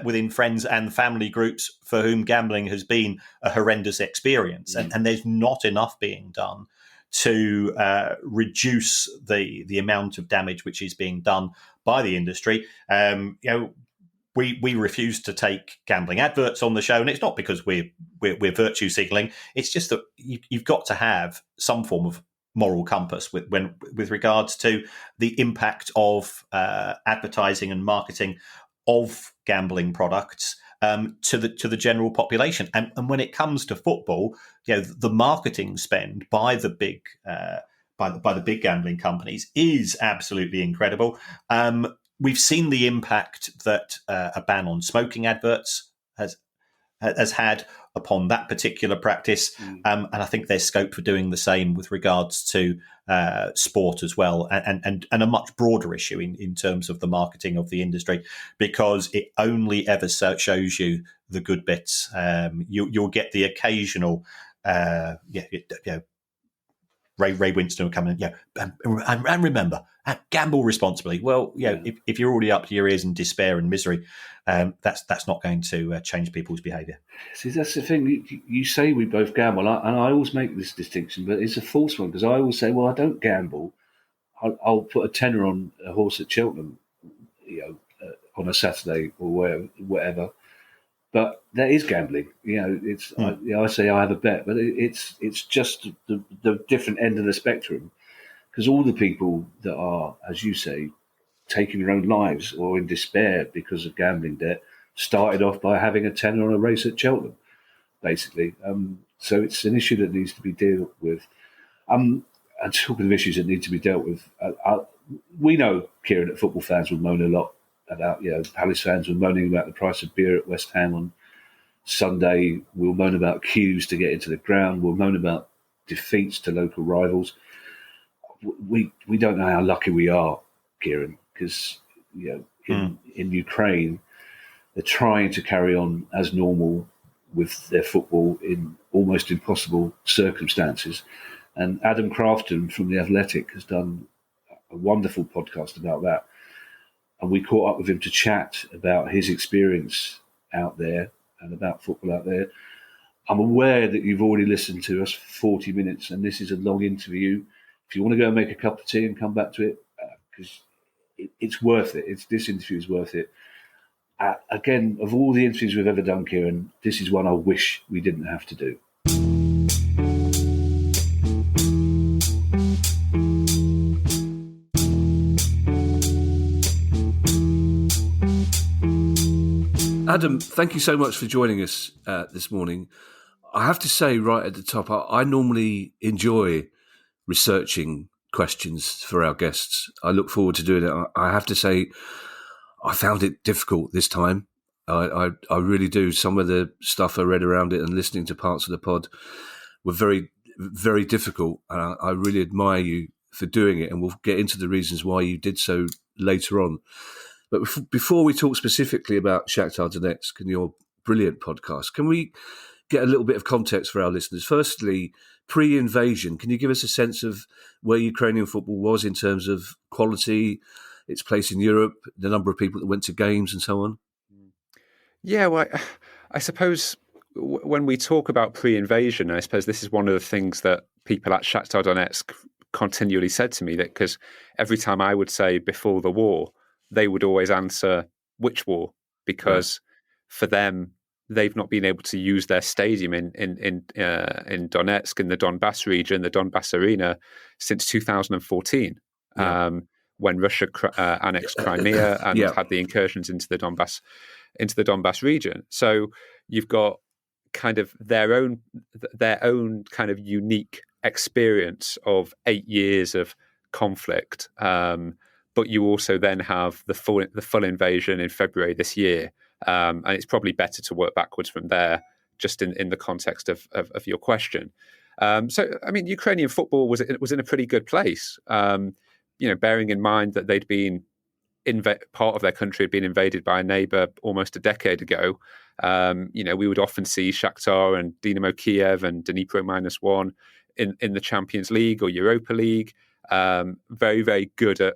Speaker 2: within friends and family groups for whom gambling has been a horrendous experience, and there's not enough being done to reduce the amount of damage which is being done by the industry. we refuse to take gambling adverts on the show, and it's not because we're virtue signaling. It's just that you've got to have some form of moral compass with regards to the impact of advertising and marketing of gambling products to the general population. And when it comes to football, the marketing spend by the big by the big gambling companies is absolutely incredible. We've seen the impact that a ban on smoking adverts has had upon that particular practice, and I think there's scope for doing the same with regards to sport as well, and a much broader issue in terms of the marketing of the industry, because it only ever shows you the good bits. You'll get the occasional, Ray Winston will come in, and remember, gamble responsibly. Well, if you're already up to your ears in despair and misery, that's not going to change people's behaviour.
Speaker 1: See, that's the thing. You say we both gamble, and I always make this distinction, but it's a false one, because I always say, well, I don't gamble. I'll put a tenner on a horse at Cheltenham, on a Saturday or whatever. But that is gambling. It's I say I have a bet, but it's just the different end of the spectrum, because all the people that are, as you say, taking their own lives or in despair because of gambling debt started off by having a tenner on a race at Cheltenham, basically. So it's an issue that needs to be dealt with. And talking of issues that need to be dealt with, we know, Kieran, that football fans will moan a lot about, Palace fans were moaning about the price of beer at West Ham on Sunday. We'll moan about queues to get into the ground. We'll moan about defeats to local rivals. We don't know how lucky we are, Kieran, because in Ukraine they're trying to carry on as normal with their football in almost impossible circumstances. And Adam Crafton from The Athletic has done a wonderful podcast about that. And we caught up with him to chat about his experience out there and about football out there. I'm aware that you've already listened to us for 40 minutes, and this is a long interview. If you want to go and make a cup of tea and come back to it, because it's worth it. This interview is worth it. Again, of all the interviews we've ever done, Kieran, this is one I wish we didn't have to do. Adam, thank you so much for joining us this morning. I have to say right at the top, I normally enjoy researching questions for our guests. I look forward to doing it. I have to say, I found it difficult this time. I really do. Some of the stuff I read around it and listening to parts of the pod were very, very difficult. And I really admire you for doing it. And we'll get into the reasons why you did so later on. But before we talk specifically about Shakhtar Donetsk and your brilliant podcast, can we get a little bit of context for our listeners? Firstly, pre-invasion, can you give us a sense of where Ukrainian football was in terms of quality, its place in Europe, the number of people that went to games and so on?
Speaker 3: Yeah, well, I suppose when we talk about pre-invasion, I suppose this is one of the things that people at Shakhtar Donetsk continually said to me, that because every time I would say before the war, they would always answer which war, because for them, they've not been able to use their stadium in Donetsk, in the Donbass region, the Donbass arena, since 2014, when Russia annexed Crimea and had the incursions into the Donbass region. So you've got kind of their own kind of unique experience of 8 years of conflict. But you also then have the full invasion in February this year, and it's probably better to work backwards from there, just in the context of your question. So, I mean, Ukrainian football was in a pretty good place. Bearing in mind that they'd been part of their country had been invaded by a neighbour almost a decade ago. We would often see Shakhtar and Dynamo Kiev and Dnipro -1 in the Champions League or Europa League. Very, very good at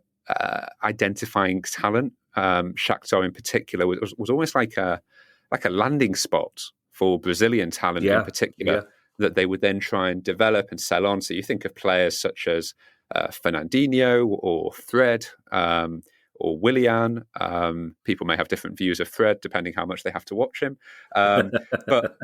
Speaker 3: identifying talent. Shakhtar in particular was almost like a landing spot for Brazilian talent in particular that they would then try and develop and sell on. So you think of players such as Fernandinho or Fred, or Willian. People may have different views of Fred depending how much they have to watch him. But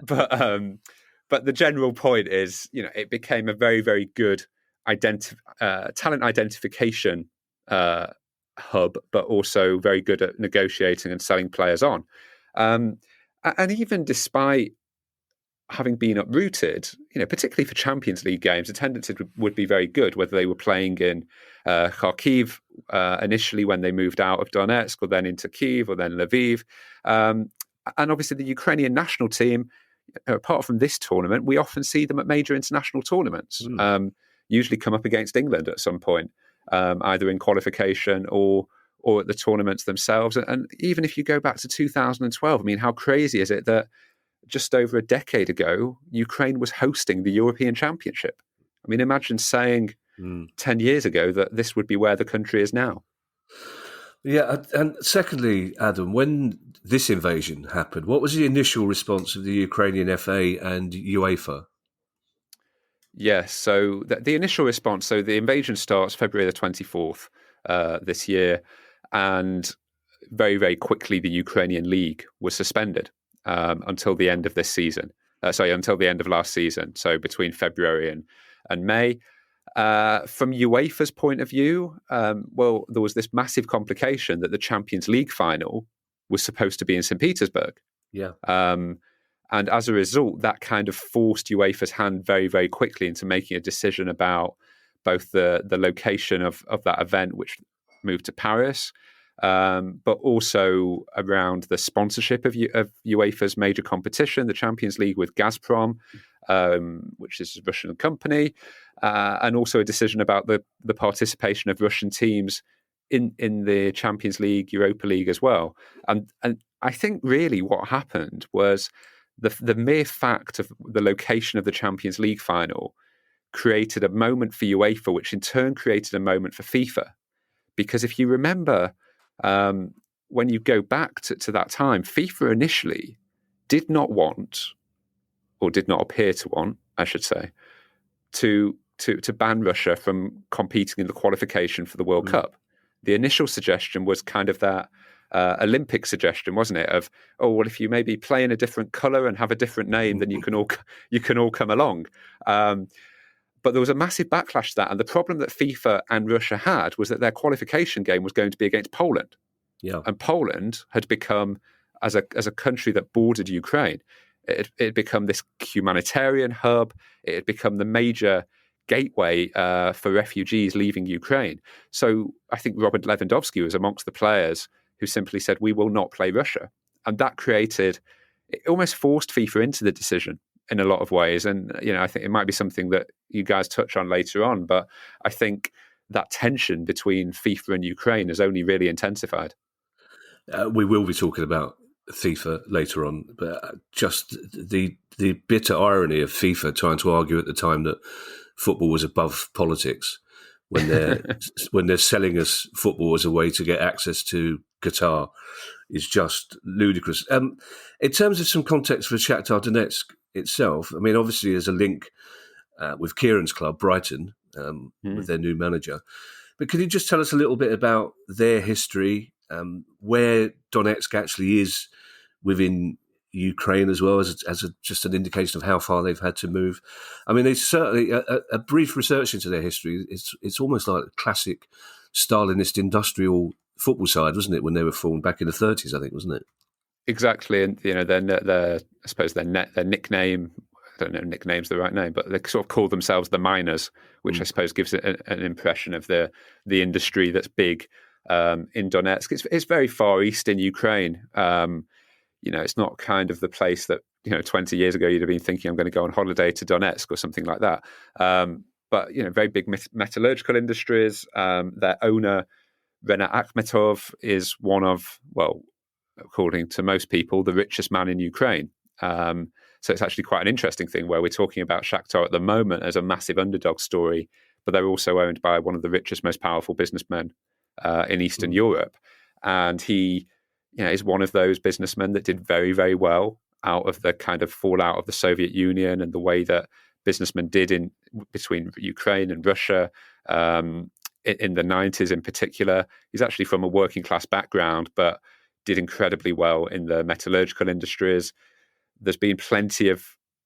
Speaker 3: the general point is, it became a very, very good talent identification hub, but also very good at negotiating and selling players on. And even despite having been uprooted, particularly for Champions League games, attendance would be very good, whether they were playing in Kharkiv initially when they moved out of Donetsk, or then into Kyiv, or then Lviv. And obviously the Ukrainian national team, apart from this tournament, we often see them at major international tournaments, usually come up against England at some point, either in qualification or at the tournaments themselves. And even if you go back to 2012, I mean, how crazy is it that just over a decade ago, Ukraine was hosting the European Championship? I mean, imagine saying 10 years ago that this would be where the country is now.
Speaker 1: Yeah, and secondly, Adam, when this invasion happened, what was the initial response of the Ukrainian FA and UEFA?
Speaker 3: Yes, so the initial response, so the invasion starts February the 24th this year, and very, very quickly the Ukrainian league was suspended until the end of this season. Until the end of last season, so between February and May. From UEFA's point of view, there was this massive complication that the Champions League final was supposed to be in St. Petersburg.
Speaker 1: Yeah.
Speaker 3: And as a result, that kind of forced UEFA's hand very, very quickly into making a decision about both the location of that event, which moved to Paris, but also around the sponsorship of UEFA's major competition, the Champions League, with Gazprom, which is a Russian company, and also a decision about the participation of Russian teams in the Champions League, Europa League as well. And I think really what happened was the mere fact of the location of the Champions League final created a moment for UEFA, which in turn created a moment for FIFA. Because if you remember, when you go back to that time, FIFA initially did not want, or did not appear to want, I should say, to ban Russia from competing in the qualification for the World Cup. The initial suggestion was kind of that Olympic suggestion, wasn't it? Of, if you maybe play in a different colour and have a different name, then you can all come along. But there was a massive backlash to that, and the problem that FIFA and Russia had was that their qualification game was going to be against Poland.
Speaker 1: Yeah,
Speaker 3: and Poland had become, as a country that bordered Ukraine, it had become this humanitarian hub. It had become the major gateway for refugees leaving Ukraine. So I think Robert Lewandowski was amongst the players who simply said, we will not play Russia. And that it almost forced FIFA into the decision in a lot of ways. And, I think it might be something that you guys touch on later on, but I think that tension between FIFA and Ukraine has only really intensified.
Speaker 1: We will be talking about FIFA later on, but just the bitter irony of FIFA trying to argue at the time that football was above politics when they're selling us football as a way to get access to Qatar is just ludicrous. In terms of some context for Shakhtar Donetsk itself, I mean, obviously there's a link with Kieran's club, Brighton, with their new manager. But can you just tell us a little bit about their history, where Donetsk actually is within Ukraine as well, as just an indication of how far they've had to move? I mean, it's certainly a brief research into their history. It's almost like a classic Stalinist industrial football side, wasn't it, when they were formed back in the 30s, I think, wasn't it?
Speaker 3: Exactly, and their I suppose their nickname, I don't know if nickname's the right name, but they sort of call themselves the Miners, which I suppose gives it an impression of the industry that's big in Donetsk. It's very far east in Ukraine. It's not kind of the place that 20 years ago you'd have been thinking, I'm going to go on holiday to Donetsk or something like that. But very big metallurgical industries. Their owner, Renat Akhmetov, is one of, well, according to most people, the richest man in Ukraine. So it's actually quite an interesting thing where we're talking about Shakhtar at the moment as a massive underdog story, but they're also owned by one of the richest, most powerful businessmen in Eastern Europe. And he is one of those businessmen that did very, very well out of the kind of fallout of the Soviet Union and the way that businessmen did in between Ukraine and Russia. in the 90s in particular. He's actually from a working class background, but did incredibly well in the metallurgical industries. There's been plenty of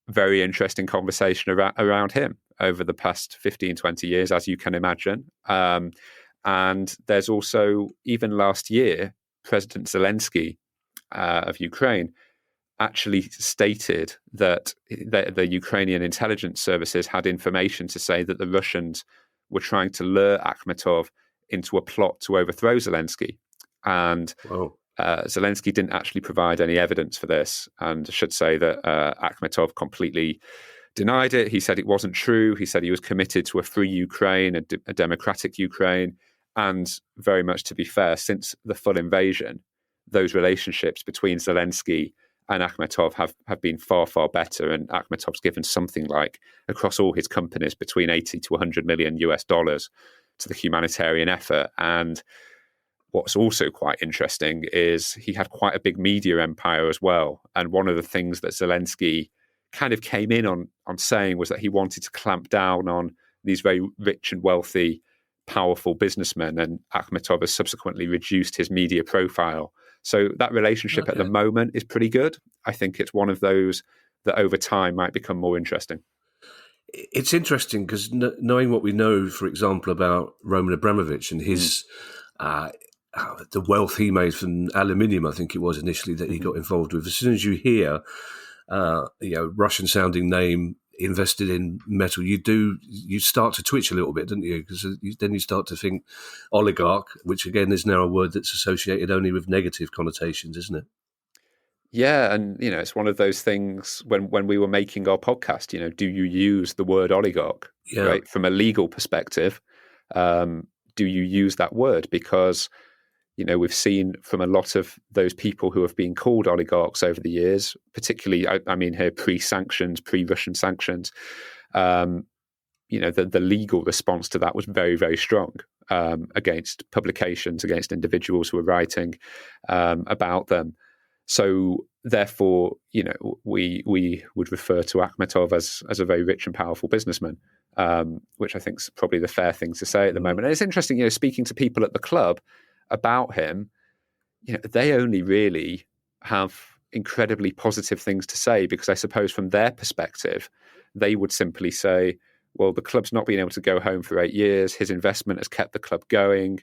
Speaker 3: very interesting conversation around him over the past 15, 20 years, as you can imagine. And there's also, even last year, President Zelensky of Ukraine actually stated that the Ukrainian intelligence services had information to say that the Russians were trying to lure Akhmetov into a plot to overthrow Zelensky. And Zelensky didn't actually provide any evidence for this, and I should say that Akhmetov completely denied it. He said it wasn't true. He said he was committed to a free Ukraine, a democratic Ukraine, and very much, to be fair, since the full invasion, those relationships between Zelensky and Akhmetov have been far, far better. And Akhmetov's given something like, across all his companies, between 80 to 100 million US dollars to the humanitarian effort. And what's also quite interesting is he had quite a big media empire as well. And one of the things that Zelensky kind of came in on saying was that he wanted to clamp down on these very rich and wealthy, powerful businessmen. And Akhmetov has subsequently reduced his media profile. So that relationship at the moment is pretty good. I think it's one of those that over time might become more interesting.
Speaker 1: It's interesting because knowing what we know, for example, about Roman Abramovich and his the wealth he made from aluminium, I think it was initially that he got involved with. As soon as you hear, Russian sounding name invested in metal, you start to twitch a little bit, don't you? Because then you start to think oligarch, which again is now a word that's associated only with negative connotations, isn't it?
Speaker 3: Yeah, and it's one of those things when we were making our podcast, do you use the word oligarch?
Speaker 1: Yeah.
Speaker 3: Right? From a legal perspective, do you use that word? Because we've seen from a lot of those people who have been called oligarchs over the years, particularly, I mean here, pre-sanctions, pre-Russian sanctions, the legal response to that was very, very strong against publications, against individuals who were writing about them. So therefore, we would refer to Akhmetov as a very rich and powerful businessman, which I think is probably the fair thing to say at the moment. And it's interesting, speaking to people at the club about him, they only really have incredibly positive things to say, because I suppose from their perspective, they would simply say, well, the club's not been able to go home for 8 years. His investment has kept the club going.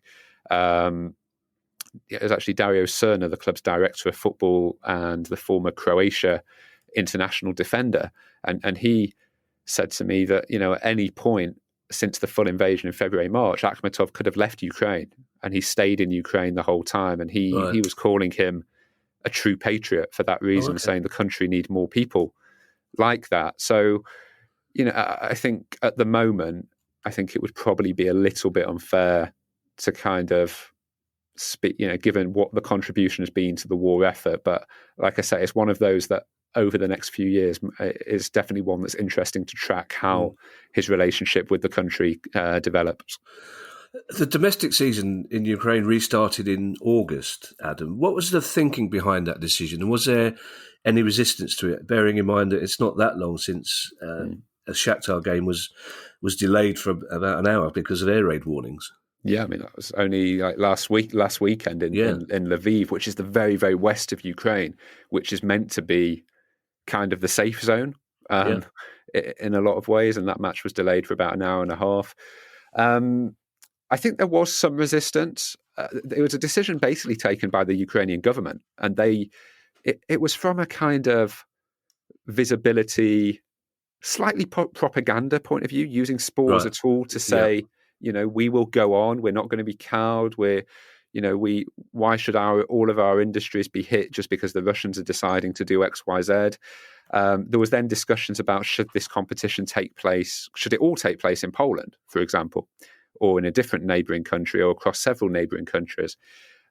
Speaker 3: It was actually Dario Srna, the club's director of football and the former Croatia international defender. And he said to me that, at any point since the full invasion in February, March, Akhmetov could have left Ukraine, and he stayed in Ukraine the whole time. And he was calling him a true patriot for that reason, saying the country needs more people like that. So, I think at the moment, I think it would probably be a little bit unfair to kind of speak, given what the contribution has been to the war effort. But like I say, it's one of those that over the next few years is definitely one that's interesting to track how his relationship with the country develops.
Speaker 1: The domestic season in Ukraine restarted in August, Adam. What was the thinking behind that decision? And was there any resistance to it, bearing in mind that it's not that long since a Shakhtar game was delayed for about an hour because of air raid warnings?
Speaker 3: Yeah, I mean, that was only like last weekend in Lviv, which is the very, very west of Ukraine, which is meant to be kind of the safe zone in a lot of ways. And that match was delayed for about an hour and a half. I think there was some resistance. It was a decision basically taken by the Ukrainian government, and it was from a kind of visibility, slightly propaganda point of view, using sport as a tool to say, we will go on. We're not going to be cowed. Why should all of our industries be hit just because the Russians are deciding to do X, Y, Z? There was then discussions about should this competition take place? Should it all take place in Poland, for example, or in a different neighbouring country, or across several neighbouring countries?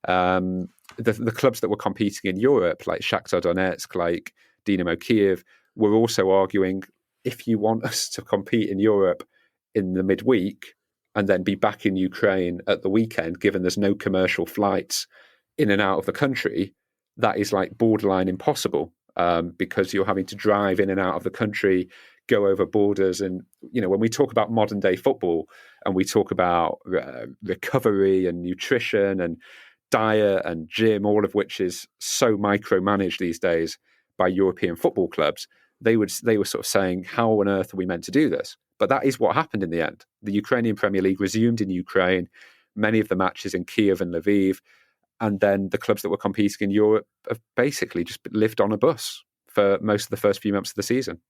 Speaker 3: The clubs that were competing in Europe, like Shakhtar Donetsk, like Dynamo Kiev, were also arguing, if you want us to compete in Europe in the midweek and then be back in Ukraine at the weekend, given there's no commercial flights in and out of the country, that is like borderline impossible, because you're having to drive in and out of the country, go over borders. And, when we talk about modern day football and we talk about recovery and nutrition and diet and gym, all of which is so micromanaged these days by European football clubs, they were sort of saying, how on earth are we meant to do this? But that is what happened in the end. The Ukrainian Premier League resumed in Ukraine, many of the matches in Kiev and Lviv, and then the clubs that were competing in Europe have basically just lived on a bus for most of the first few months of the season.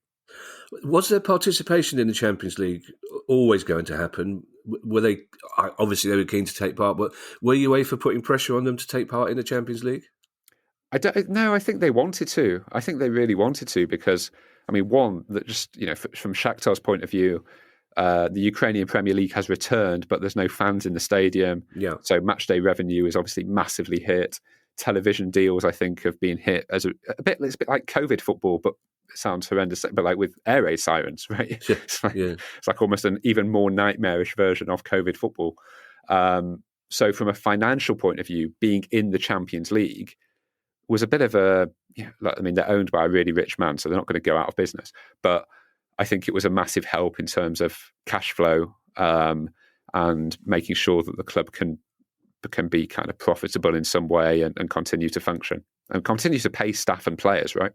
Speaker 1: Was their participation in the Champions League always going to happen? Were they, obviously they were keen to take part, but were UEFA putting pressure on them to take part in the Champions League?
Speaker 3: No, I think they wanted to. I think they really wanted to because, one, that just, from Shakhtar's point of view, the Ukrainian Premier League has returned, but there's no fans in the stadium.
Speaker 1: Yeah.
Speaker 3: So match day revenue is obviously massively hit. Television deals, I think, have been hit as it's a bit like COVID football, but it sounds horrendous, but like with air raid sirens, right?
Speaker 1: Yeah.
Speaker 3: It's like almost an even more nightmarish version of COVID football. So from a financial point of view, being in the Champions League was a bit of they're owned by a really rich man, so they're not going to go out of business. But I think it was a massive help in terms of cash flow and making sure that the club can be kind of profitable in some way and continue to function and continue to pay staff and players, right?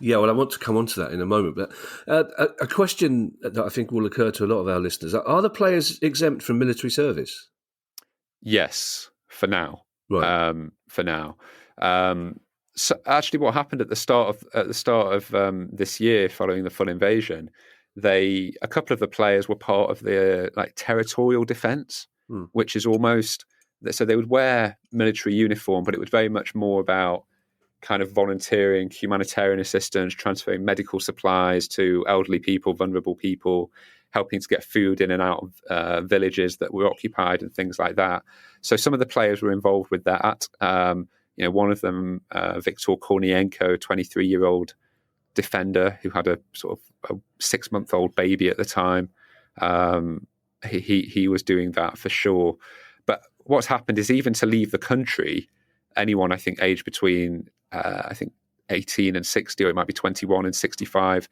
Speaker 1: Yeah, well, I want to come on to that in a moment. But a question that I think will occur to a lot of our listeners, are the players exempt from military service?
Speaker 3: Yes, for now.
Speaker 1: Right.
Speaker 3: For now. So actually, what happened at the start of this year, following the full invasion, a couple of the players were part of the territorial defence, which is almost so they would wear military uniform, but it was very much more about kind of volunteering, humanitarian assistance, transferring medical supplies to elderly people, vulnerable people, helping to get food in and out of villages that were occupied and things like that. So some of the players were involved with that. One of them, Viktor Kornienko, 23-year-old defender who had a sort of a 6-month-old baby at the time. He was doing that for sure. But what's happened is even to leave the country, anyone I think aged between 18 and 60, or it might be 21 and 65,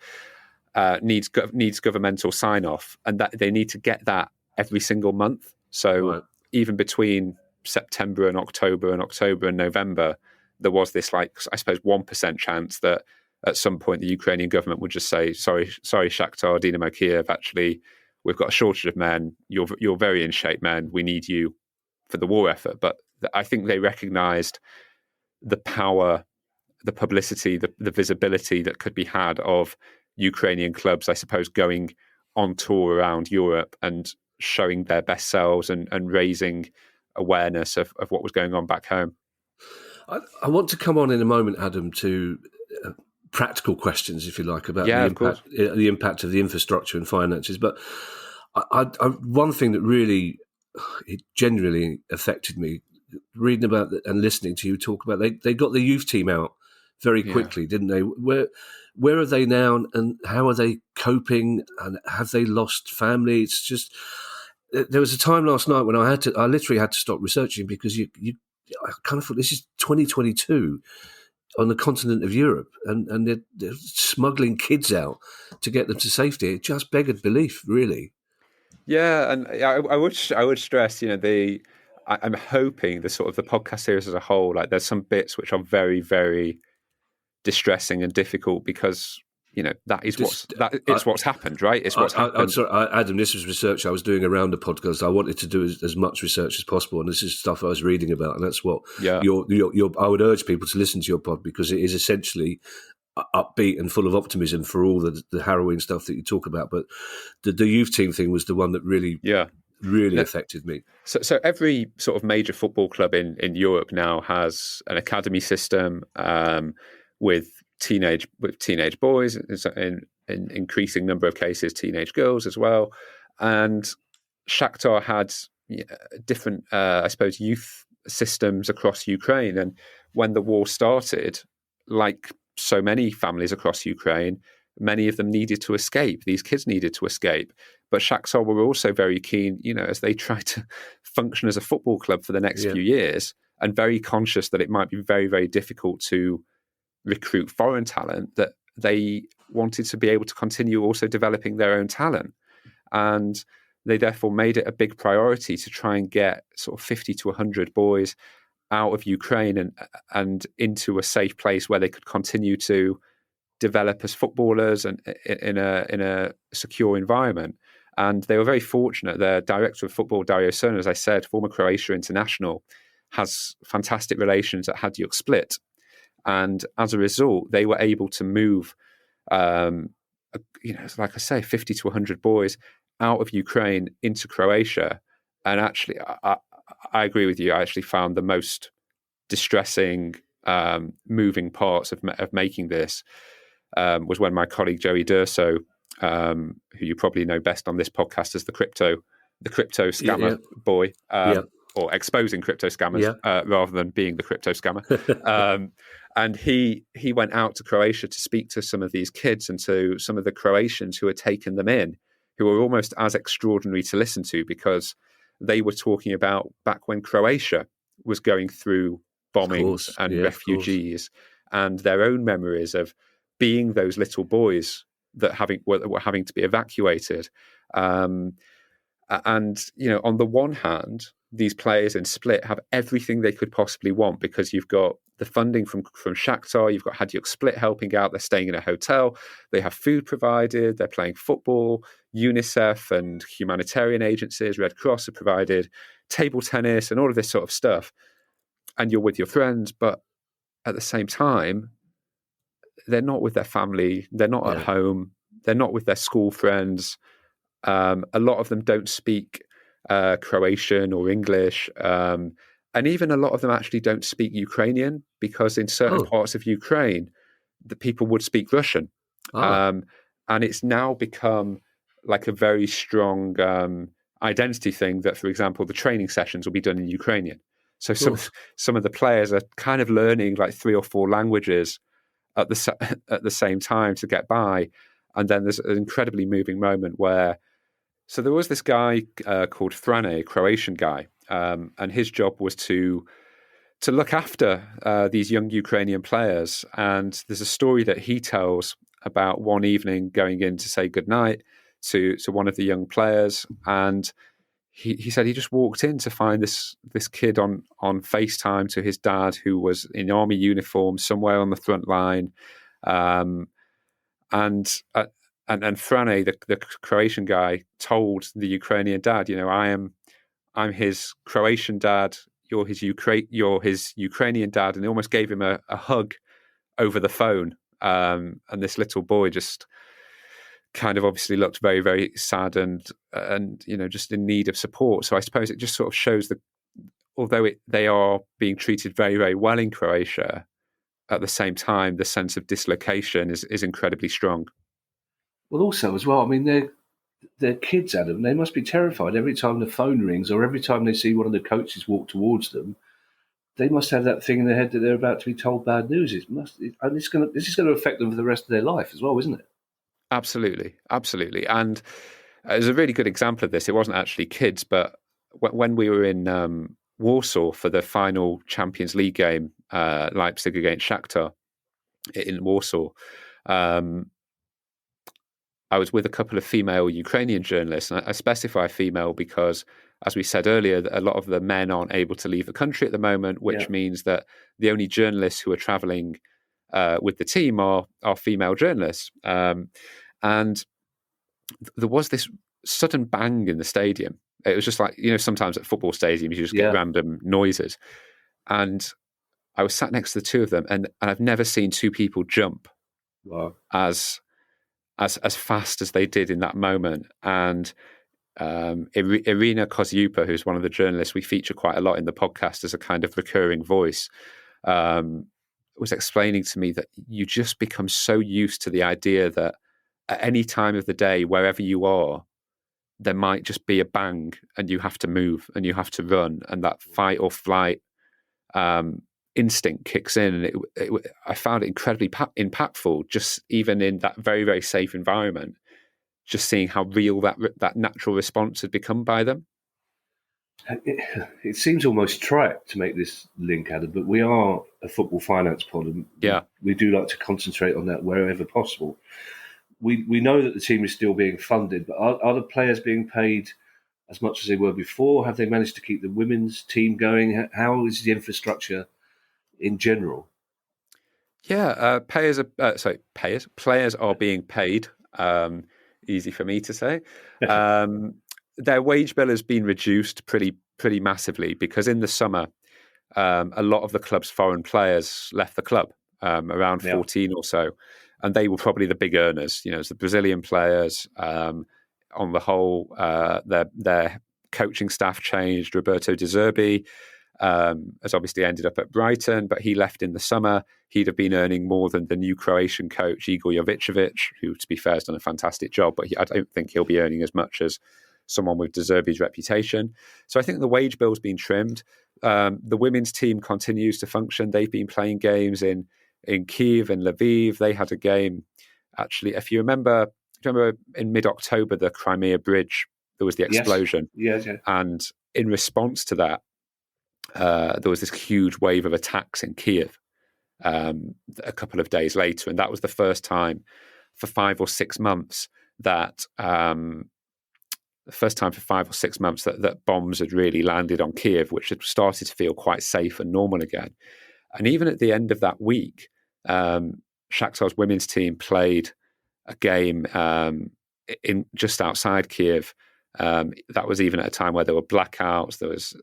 Speaker 3: needs governmental sign-off, and that they need to get that every single month. So even between September and October and November, there was this 1% chance that at some point the Ukrainian government would just say, sorry, Shakhtar, Dynamo Kiev, actually we've got a shortage of men. You're very in shape, men. We need you for the war effort. But I think they recognised the power, the publicity, the visibility that could be had of Ukrainian clubs, I suppose, going on tour around Europe and showing their best selves and raising awareness of what was going on back home.
Speaker 1: I want to come on in a moment, Adam, to practical questions, if you like, about the impact of the infrastructure and finances. But one thing that really genuinely affected me, reading about and listening to you talk about, they got the youth team out very quickly, didn't they? Where are they now, and how are they coping? And have they lost family? It's just, there was a time last night when I literally had to stop researching because I kind of thought, this is 2022 on the continent of Europe, and they're smuggling kids out to get them to safety. It just beggared belief, really.
Speaker 3: Yeah, and I would stress, I'm hoping the sort of the podcast series as a whole, there's some bits which are very, very distressing and difficult because that is what's happened, right? It's what's happened.
Speaker 1: I'm sorry, Adam, this was research I was doing around the podcast. I wanted to do as much research as possible, and this is stuff I was reading about, and that's what I would urge people to listen to your pod, because it is essentially upbeat and full of optimism for all the harrowing stuff that you talk about. But the youth team thing was the one that really affected me.
Speaker 3: So every sort of major football club in Europe now has an academy system with teenage boys, in increasing number of cases, teenage girls as well. And Shakhtar had different, I suppose, youth systems across Ukraine. And when the war started, like so many families across Ukraine, many of them needed to escape. These kids needed to escape. But Shakhtar were also very keen, as they tried to function as a football club for the next few years, and very conscious that it might be very, very difficult to recruit foreign talent, that they wanted to be able to continue also developing their own talent. And they therefore made it a big priority to try and get sort of 50 to 100 boys out of Ukraine and into a safe place where they could continue to develop as footballers and in a secure environment. And they were very fortunate. Their director of football, Dario Srna, as I said, former Croatia international, has fantastic relations at Hajduk Split. And as a result, they were able to move, like I say, 50 to 100 boys out of Ukraine into Croatia. And actually, I agree with you. I actually found the most distressing, moving parts of making this was when my colleague Joey Durso, who you probably know best on this podcast as the crypto scammer boy, or exposing crypto scammers rather than being the crypto scammer. And he went out to Croatia to speak to some of these kids and to some of the Croatians who had taken them in, who were almost as extraordinary to listen to, because they were talking about back when Croatia was going through bombings and refugees, and their own memories of being those little boys that were having to be evacuated. And, on the one hand, these players in Split have everything they could possibly want, because you've got the funding from Shakhtar, you've got Hajduk Split helping out, they're staying in a hotel, they have food provided, they're playing football, UNICEF and humanitarian agencies, Red Cross have provided table tennis and all of this sort of stuff. And you're with your friends, but at the same time, they're not with their family, they're not at home, they're not with their school friends. A lot of them don't speak Croatian or English, and even a lot of them actually don't speak Ukrainian, because in certain parts of Ukraine, the people would speak Russian. And it's now become like a very strong identity thing that, for example, the training sessions will be done in Ukrainian. So some of the players are kind of learning like 3 or 4 languages at the same time to get by. And then there's an incredibly moving moment where, so there was this guy called Frane, a Croatian guy, and his job was to look after these young Ukrainian players. And there's a story that he tells about one evening going in to say goodnight to one of the young players, and he said he just walked in to find this kid on FaceTime to his dad, who was in army uniform somewhere on the front line, and Frane, the Croatian guy, told the Ukrainian dad, I'm his Croatian dad, you're his Ukrainian dad, and he almost gave him a hug over the phone. And this little boy just kind of obviously looked very, very sad and just in need of support. So I suppose it just sort of shows that although they are being treated very, very well in Croatia, at the same time, the sense of dislocation is incredibly strong.
Speaker 1: Well, also as well, I mean, they're kids, Adam. They must be terrified every time the phone rings or every time they see one of the coaches walk towards them. They must have that thing in their head that they're about to be told bad news. This is going to affect them for the rest of their life as well, isn't it?
Speaker 3: Absolutely, absolutely. And there's a really good example of this. It wasn't actually kids, but when we were in Warsaw for the final Champions League game, Leipzig against Shakhtar in Warsaw, I was with a couple of female Ukrainian journalists, and I specify female because, as we said earlier, a lot of the men aren't able to leave the country at the moment, which means that the only journalists who are traveling with the team are female journalists. And there was this sudden bang in the stadium. It was just like, sometimes at football stadiums, you just get random noises. And I was sat next to the two of them, and I've never seen two people jump as fast as they did in that moment. And Irina Kozyupa, who's one of the journalists we feature quite a lot in the podcast as a kind of recurring voice, was explaining to me that you just become so used to the idea that at any time of the day, wherever you are, there might just be a bang and you have to move and you have to run, and that fight or flight instinct kicks in. And I found it incredibly impactful, just even in that very, very safe environment, just seeing how real that natural response had become by them.
Speaker 1: It seems almost trite to make this link, Adam, but we are a football finance pod, and we do like to concentrate on that wherever possible. we know that the team is still being funded, but are the players being paid as much as they were before? Have they managed to keep the women's team going? How is the infrastructure in general?
Speaker 3: Yeah, players are being paid. Easy for me to say. Their wage bill has been reduced pretty massively because in the summer, a lot of the club's foreign players left the club, around 14 or so, and they were probably the big earners. You know, it's the Brazilian players. On the whole, their coaching staff changed. Roberto De Zerbi has obviously ended up at Brighton, but he left in the summer. He'd have been earning more than the new Croatian coach, Igor Jovicevic, who, to be fair, has done a fantastic job, but I don't think he'll be earning as much as someone with De Zerbi's reputation. So I think the wage bill's been trimmed. The women's team continues to function. They've been playing games in Kiev and Lviv. They had a game, actually, if you remember in mid-October, the Crimea Bridge, there was the explosion.
Speaker 1: Yes.
Speaker 3: And in response to that, there was this huge wave of attacks in Kiev a couple of days later. And that was the first time for 5 or 6 months that that bombs had really landed on Kiev, which had started to feel quite safe and normal again. And even at the end of that week, Shakhtar's women's team played a game in just outside Kiev. That was even at a time where there were blackouts, there was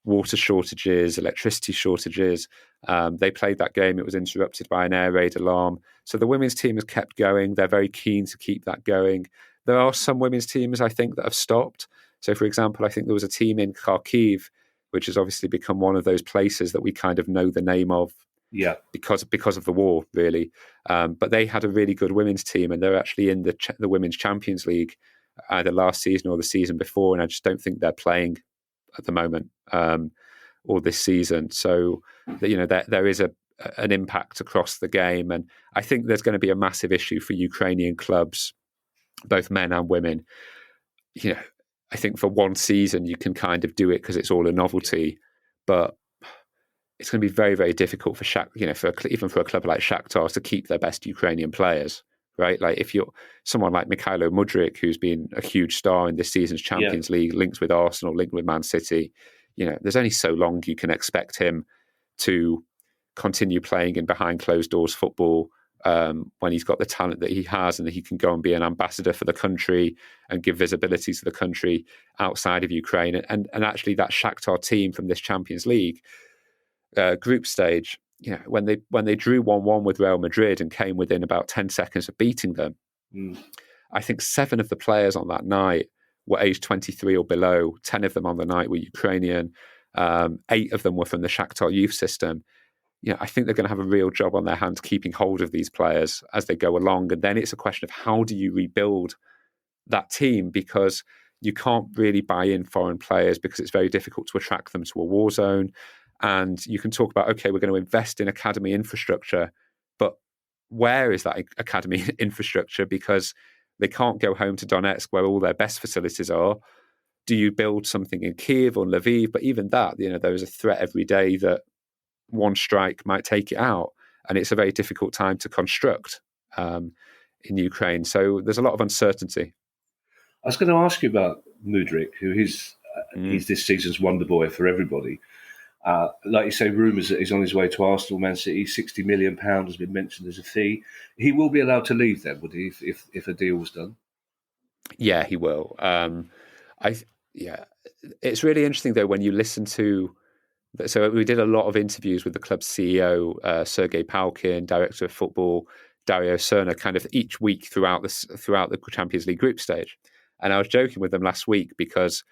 Speaker 3: water shortages, electricity shortages. They played that game. It was interrupted by an air raid alarm. So the women's team has kept going. They're very keen to keep that going. There are some women's teams, I think, that have stopped. So, for example, I think there was a team in Kharkiv, which has obviously become one of those places that we kind of know the name of because of the war, really. But they had a really good women's team, and they're actually in the Women's Champions League either last season or the season before, and I just don't think they're playing at the moment or this season. So, there is an impact across the game, and I think there's going to be a massive issue for Ukrainian clubs, both men and women. I think for one season you can kind of do it because it's all a novelty, but it's going to be very, very difficult for even for a club like Shakhtar to keep their best Ukrainian players, right? Like if you're someone like Mikhailo Mudryk, who's been a huge star in this season's Champions League, linked with Arsenal, linked with Man City, there's only so long you can expect him to continue playing in behind closed doors football when he's got the talent that he has, and that he can go and be an ambassador for the country and give visibility to the country outside of Ukraine. And actually that Shakhtar team from this Champions League group stage, when they drew 1-1 with Real Madrid and came within about 10 seconds of beating them, I think 7 of the players on that night were aged 23 or below. 10 of them on the night were Ukrainian. 8 of them were from the Shakhtar youth system. I think they're going to have a real job on their hands keeping hold of these players as they go along. And then it's a question of how do you rebuild that team, because you can't really buy in foreign players because it's very difficult to attract them to a war zone. And you can talk about, okay, we're going to invest in academy infrastructure, but where is that academy infrastructure? Because they can't go home to Donetsk where all their best facilities are. Do you build something in Kiev or Lviv? But even that, there is a threat every day that one strike might take it out, and it's a very difficult time to construct in Ukraine. So there's a lot of uncertainty.
Speaker 1: I was going to ask you about Mudryk, who he's this season's wonder boy for everybody. Like you say, rumours that he's on his way to Arsenal, Man City. £60 million has been mentioned as a fee. He will be allowed to leave then, would he, if a deal was done? Yeah,
Speaker 3: he will. It's really interesting though when you listen to. So we did a lot of interviews with the club's CEO, Sergei Palkin, director of football, Dario Serna, kind of each week throughout the Champions League group stage. And I was joking with them last week because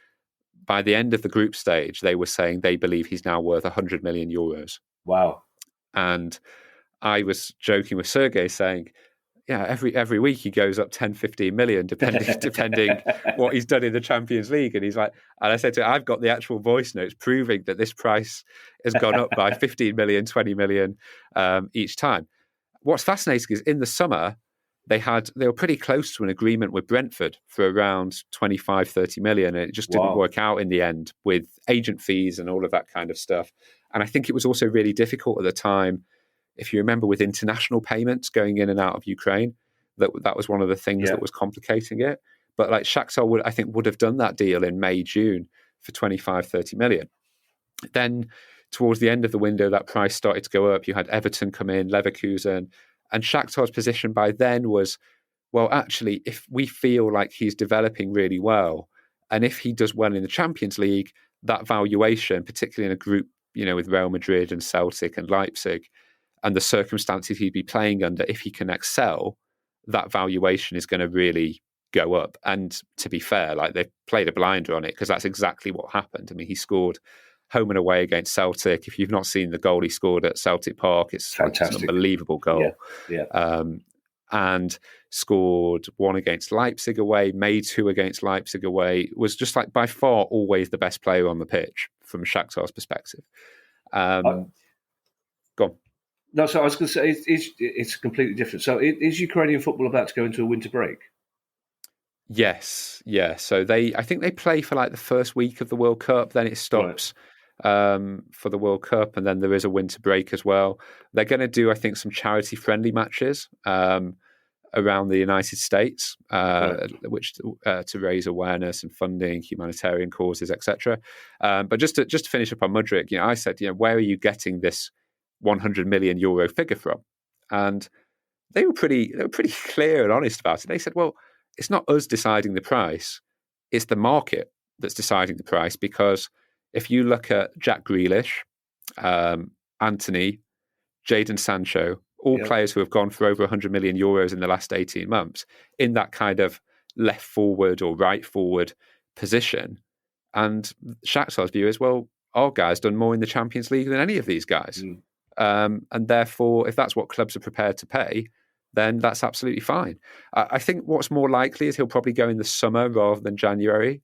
Speaker 3: by the end of the group stage, they were saying they believe he's now worth 100 million euros.
Speaker 1: Wow.
Speaker 3: And I was joking with Sergei saying, every week he goes up 10, 15 million, depending what he's done in the Champions League. And he's like, and I said to him, I've got the actual voice notes proving that this price has gone up by 15 million, 20 million each time. What's fascinating is in the summer, they were pretty close to an agreement with Brentford for around 25, 30 million. And it just didn't work out in the end with agent fees and all of that kind of stuff. And I think it was also really difficult at the time, if you remember, with international payments going in and out of Ukraine. that was one of the things that was complicating it. But like Shakhtar would have done that deal in May, June for 25-30 million. Then towards the end of the window, that price started to go up. You had Everton come in, Leverkusen, and Shakhtar's position by then was, well, actually, if we feel like he's developing really well, and if he does well in the Champions League, that valuation, particularly in a group, with Real Madrid and Celtic and Leipzig, and the circumstances he'd be playing under, if he can excel, that valuation is going to really go up. And to be fair, like, they played a blinder on it, because that's exactly what happened. I mean, he scored home and away against Celtic. If you've not seen the goal he scored at Celtic Park, it's fantastic, an unbelievable goal. And scored one against Leipzig away, made two against Leipzig away, was just like by far always the best player on the pitch from Shakhtar's perspective. Go on.
Speaker 1: No, so I was going to say it's completely different. So is Ukrainian football about to go into a winter break?
Speaker 3: Yes, yeah. So I think they play for like the first week of the World Cup, then it stops for the World Cup, and then there is a winter break as well. They're going to do, I think, some charity-friendly matches around the United States, which to raise awareness and funding humanitarian causes, etc. But just to finish up on Mudryk, I said, where are you getting this 100 million euro figure from? And they were pretty clear and honest about it. They said, well, it's not us deciding the price, it's the market that's deciding the price, because if you look at Jack Grealish, Anthony, Jadon Sancho, all players who have gone for over 100 million euros in the last 18 months in that kind of left forward or right forward position. And Shakhtar's view is, well, our guy's done more in the Champions League than any of these guys. And therefore, if that's what clubs are prepared to pay, then that's absolutely fine. I think what's more likely is he'll probably go in the summer rather than January,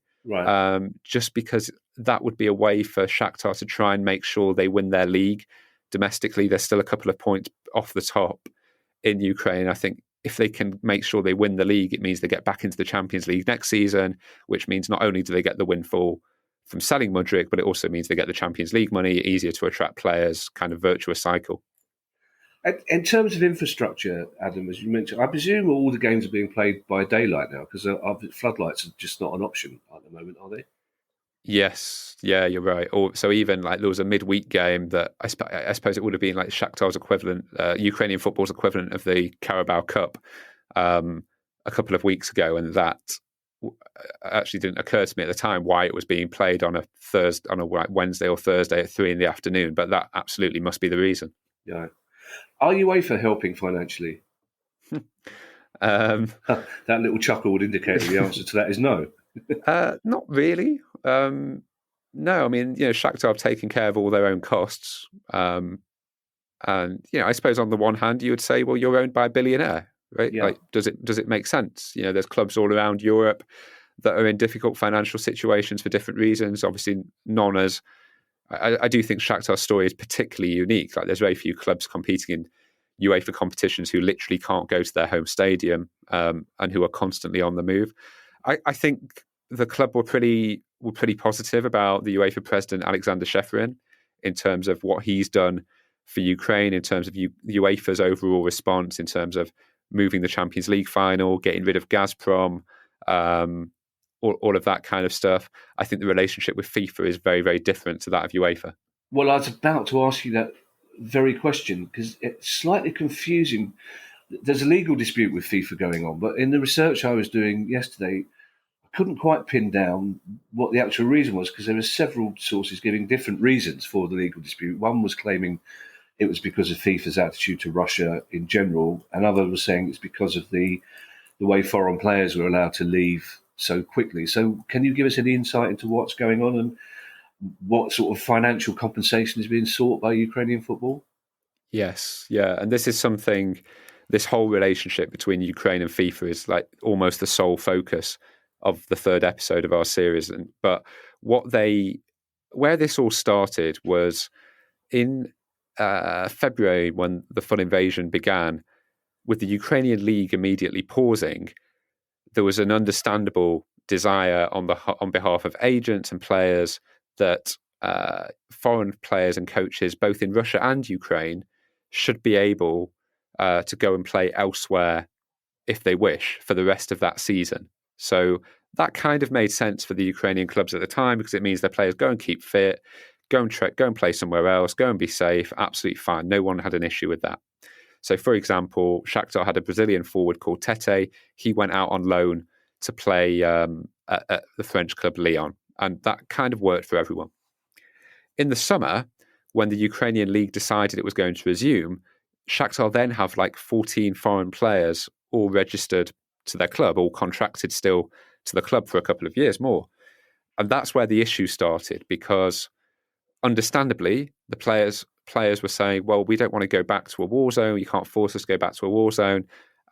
Speaker 3: just because that would be a way for Shakhtar to try and make sure they win their league. Domestically, they're still a couple of points off the top in Ukraine. I think if they can make sure they win the league, it means they get back into the Champions League next season, which means not only do they get the windfall from selling Mudryk, but it also means they get the Champions League money, easier to attract players, kind of virtuous cycle.
Speaker 1: In terms of infrastructure, Adam, as you mentioned, I presume all the games are being played by daylight now, because floodlights are just not an option at the moment, are they?
Speaker 3: Yes, yeah, you're right. So even like there was a midweek game that I suppose it would have been like Shakhtar's equivalent, Ukrainian football's equivalent of the Carabao Cup a couple of weeks ago, and that actually didn't occur to me at the time why it was being played on a Wednesday or Thursday at 3 p.m. But that absolutely must be the reason.
Speaker 1: Yeah. Are UEFA helping financially? That little chuckle would indicate the answer to that is no.
Speaker 3: Not really. No, I mean, Shakhtar have taken care of all their own costs. And, I suppose on the one hand, you would say, well, you're owned by a billionaire, right?
Speaker 1: Yeah.
Speaker 3: Like, does it make sense? There's clubs all around Europe that are in difficult financial situations for different reasons. Obviously, none as... I do think Shakhtar's story is particularly unique. Like, there's very few clubs competing in UEFA competitions who literally can't go to their home stadium and who are constantly on the move. I think the club were pretty positive about the UEFA president, Alexander Shefrin, in terms of what he's done for Ukraine, in terms of UEFA's overall response, in terms of moving the Champions League final, getting rid of Gazprom, all of that kind of stuff. I think the relationship with FIFA is very, very different to that of UEFA.
Speaker 1: Well, I was about to ask you that very question, because it's slightly confusing. There's a legal dispute with FIFA going on, but in the research I was doing yesterday, I couldn't quite pin down what the actual reason was, because there were several sources giving different reasons for the legal dispute. One was claiming it was because of FIFA's attitude to Russia in general, and others were saying it's because of the way foreign players were allowed to leave so quickly. So can you give us any insight into what's going on and what sort of financial compensation is being sought by Ukrainian football?
Speaker 3: Yes, yeah. And this is something, this whole relationship between Ukraine and FIFA is like almost the sole focus of the third episode of our series. But where this all started was in February, when the full invasion began, with the Ukrainian league immediately pausing. There was an understandable desire on behalf of agents and players that foreign players and coaches, both in Russia and Ukraine, should be able to go and play elsewhere if they wish, for the rest of that season. So that kind of made sense for the Ukrainian clubs at the time, because it means their players go and keep fit, go and play somewhere else, go and be safe. Absolutely fine. No one had an issue with that. So, for example, Shakhtar had a Brazilian forward called Tete. He went out on loan to play at the French club Lyon, and that kind of worked for everyone. In the summer, when the Ukrainian league decided it was going to resume, Shakhtar then have like 14 foreign players all registered to their club, all contracted still to the club for a couple of years more. And that's where the issue started, because understandably, the players were saying, well, we don't want to go back to a war zone. You can't force us to go back to a war zone.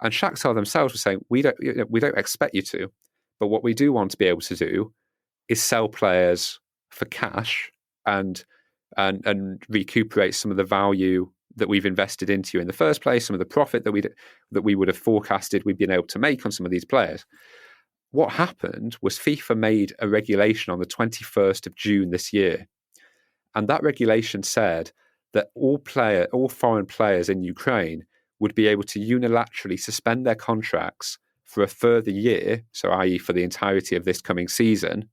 Speaker 3: And Shakhtar themselves were saying, we don't expect you to. But what we do want to be able to do is sell players for cash and recuperate some of the value that we've invested into you in the first place, some of the profit that we would have forecasted we'd been able to make on some of these players. What happened was FIFA made a regulation on the 21st of June this year. And that regulation said that all foreign players in Ukraine would be able to unilaterally suspend their contracts for a further year, so i.e. for the entirety of this coming season,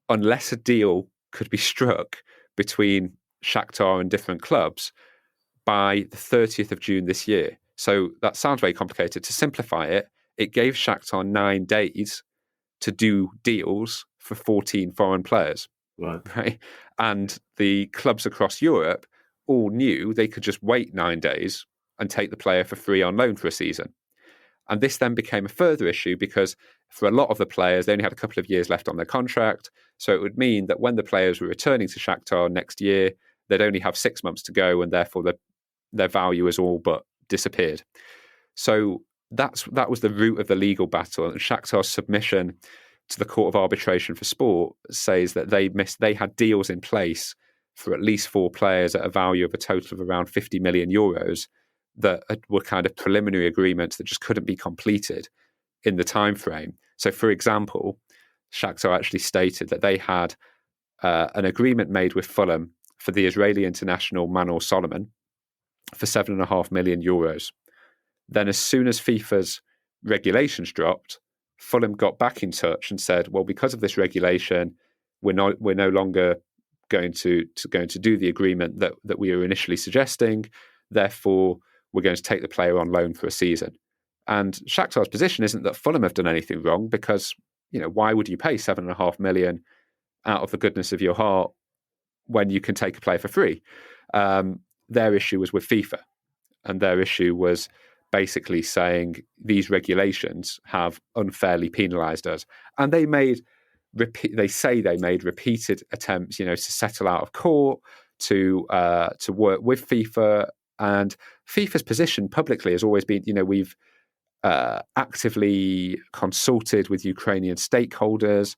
Speaker 3: unless a deal could be struck between Shakhtar and different clubs by the 30th of June this year. So that sounds very complicated. To simplify it, it gave Shakhtar 9 days to do deals for 14 foreign players. Right. And the clubs across Europe all knew they could just wait 9 days and take the player for free on loan for a season. And this then became a further issue, because for a lot of the players, they only had a couple of years left on their contract. So it would mean that when the players were returning to Shakhtar next year, they'd only have 6 months to go, and therefore their value has all but disappeared. So that was the root of the legal battle. And Shakhtar's submission to the Court of Arbitration for Sport says that they had deals in place for at least 4 players at a value of a total of around 50 million euros that were kind of preliminary agreements that just couldn't be completed in the time frame. So, for example, Shakhtar actually stated that they had an agreement made with Fulham for the Israeli international Manor Solomon for 7.5 million euros. Then, as soon as FIFA's regulations dropped, Fulham got back in touch and said, well, because of this regulation, we're no longer going to do the agreement that we were initially suggesting. Therefore, we're going to take the player on loan for a season. And Shakhtar's position isn't that Fulham have done anything wrong, because, why would you pay 7.5 million out of the goodness of your heart when you can take a player for free? Their issue was with FIFA, and their issue was basically saying these regulations have unfairly penalised us. And they say they made repeated attempts, to settle out of court, to work with FIFA. And FIFA's position publicly has always been, we've actively consulted with Ukrainian stakeholders